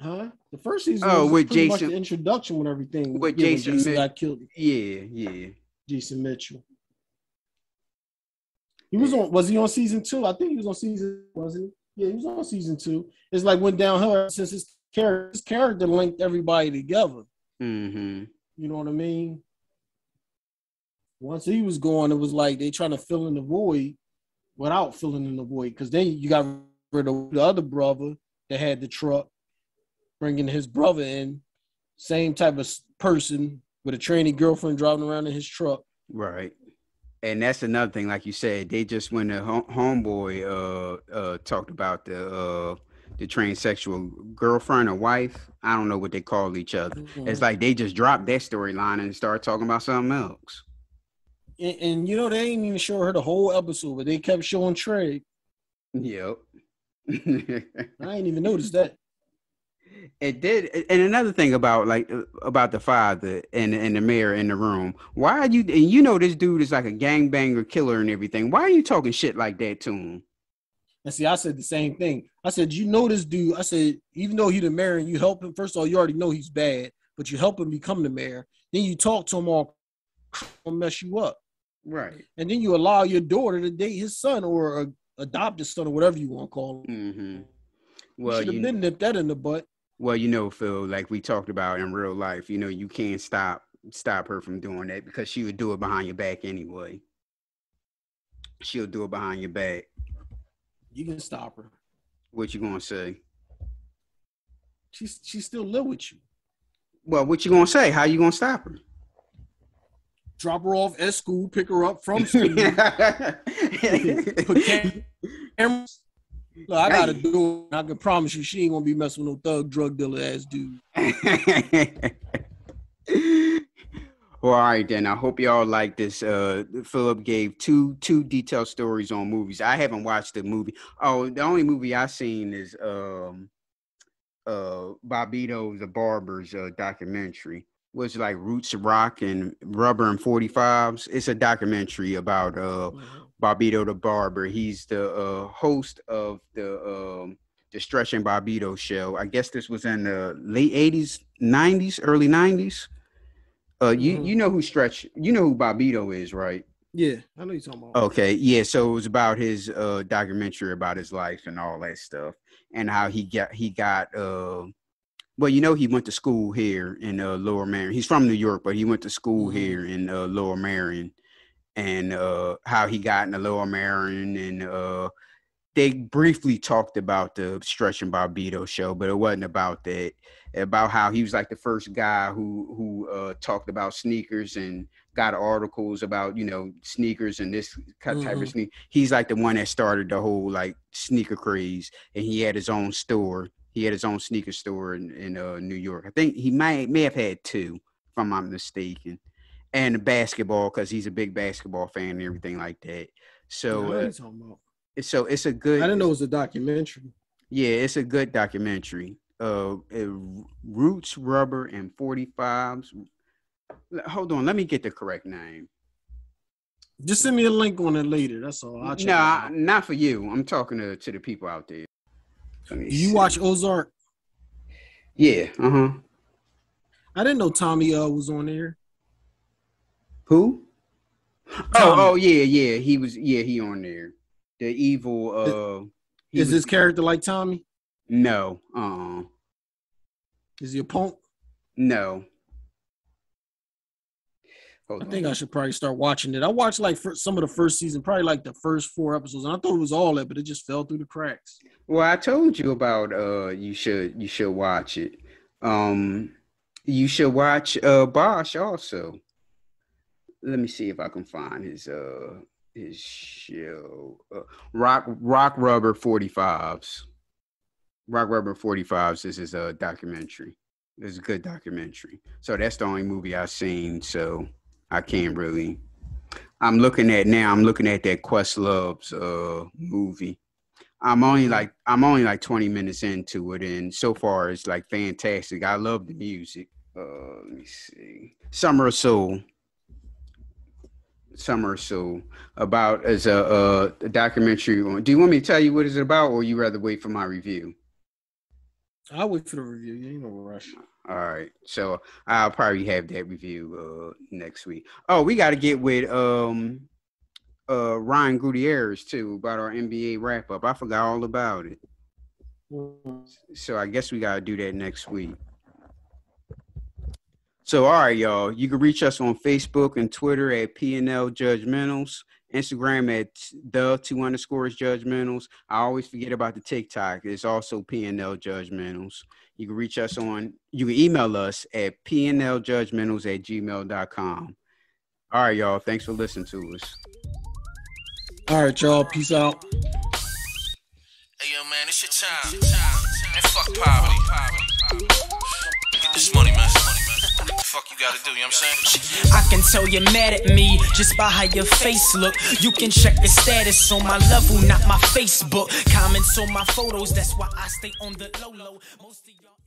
Huh? The first season was with pretty Jason, much the introduction when everything. With Jason got killed. Yeah. Jason Mitchell. He was on. Was he on season 2? I think he was on season. Wasn't he? Yeah, he was on season 2. It's like went downhill since his character linked everybody together. Mm-hmm. You know what I mean? Once he was gone, it was like they trying to fill in the void without filling in the void. Because then you got rid of the other brother that had the truck, bringing his brother in, same type of person with a trainee girlfriend driving around in his truck. Right. And that's another thing, like you said, they just when the homeboy talked about the transsexual girlfriend or wife, I don't know what they call each other. Mm-hmm. It's like they just dropped that storyline and start talking about something else. And you know, they ain't even show her the whole episode, but they kept showing Trey. Yep. I ain't even noticed that. It did. And another thing about the father and the mayor in the room, why are you, and you know this dude is like a gangbanger killer and everything, why are you talking shit like that to him? And see, I said the same thing. I said, you know this dude, I said, even though he's the mayor and you help him, first of all, you already know he's bad, but you help him become the mayor. Then you talk to him all mess you up. Right. And then you allow your daughter to date his son or adopt his son or whatever you want to call him. Mm-hmm. Well, you should have been nipped that in the butt. Well, you know, Phil, like we talked about in real life, you know, you can't stop her from doing that because she would do it behind your back anyway. She'll do it behind your back. You can stop her. What you gonna say? She still live with you. Well, what you gonna say? How you gonna stop her? Drop her off at school, pick her up from school. Look, I gotta do it. I can promise you she ain't gonna be messing with no thug drug dealer ass dude. Well, all right then. I hope y'all like this. Philip gave two detailed stories on movies. I haven't watched the movie. Oh, the only movie I've seen is Bobbito the Barber's documentary. Was like Roots Rock and Rubber and 45s. It's a documentary about Bobbito the Barber. He's the host of the Stretch and Bobbito show. I guess this was in the late 80s, 90s, early 90s. You know who Stretch, you know who Bobbito is, right? Yeah, I know you're talking about. Okay, yeah. So it was about his documentary about his life and all that stuff, and how he got. Well, you know, he went to school here in Lower Merion. He's from New York, but he went to school here in Lower Merion, and how he got into Lower Merion, and they briefly talked about the Stretch and Bobbito show, but it wasn't about that. About how he was like the first guy who talked about sneakers and got articles about, you know, sneakers and this type of sneaker. He's like the one that started the whole like sneaker craze, and he had his own store. He had his own sneaker store in New York. I think he may have had 2, if I'm not mistaken, and basketball because he's a big basketball fan and everything like that. So, so it's a good. I didn't know it was a documentary. Yeah, it's a good documentary. Roots, Rubber, and 45s. Hold on, let me get the correct name. Just send me a link on it later. That's all. I'll check it out. Not for you. I'm talking to the people out there. Do you watch Ozark? Yeah. I didn't know Tommy was on there. Who? Oh yeah. He was. Yeah, he on there. The evil. Is his character like Tommy? No. Is he a punk? No. I think I should probably start watching it. I watched like some of the first season, probably like the first 4 episodes, and I thought it was all that, but it just fell through the cracks. Well, I told you about you should watch it. You should watch Bosch also. Let me see if I can find his this show? Rock Rubber 45s. Rock Rubber 45s. This is a documentary. It's a good documentary. So that's the only movie I've seen. So I can't really. I'm looking at that Questlove's movie. I'm only like 20 minutes into it, and so far it's like fantastic. I love the music. Let me see. Summer of Soul. About as a documentary. Do you want me to tell you what it's about, or you rather wait for my review? I'll wait for the review. You ain't no rush. All right, so I'll probably have that review next week. Oh, we got to get with Ryan Gutierrez too about our NBA wrap up. I forgot all about it. So I guess we got to do that next week. So, all right, y'all. You can reach us on Facebook and Twitter at PNL Judgmentals, Instagram at _Judgmentals. I always forget about the TikTok. It's also PNL Judgmentals. You can reach us you can email us at pnljudgmentals@gmail.com. All right, y'all. Thanks for listening to us. All right, y'all. Peace out. Hey, yo, man, it's your time. Man, fuck poverty. Get this money, man. What the fuck you gotta do, you know what I'm saying? I can tell you're mad at me just by how your face look. You can check the status on my level, not my Facebook. Comments on my photos, that's why I stay on the low. Most of y'all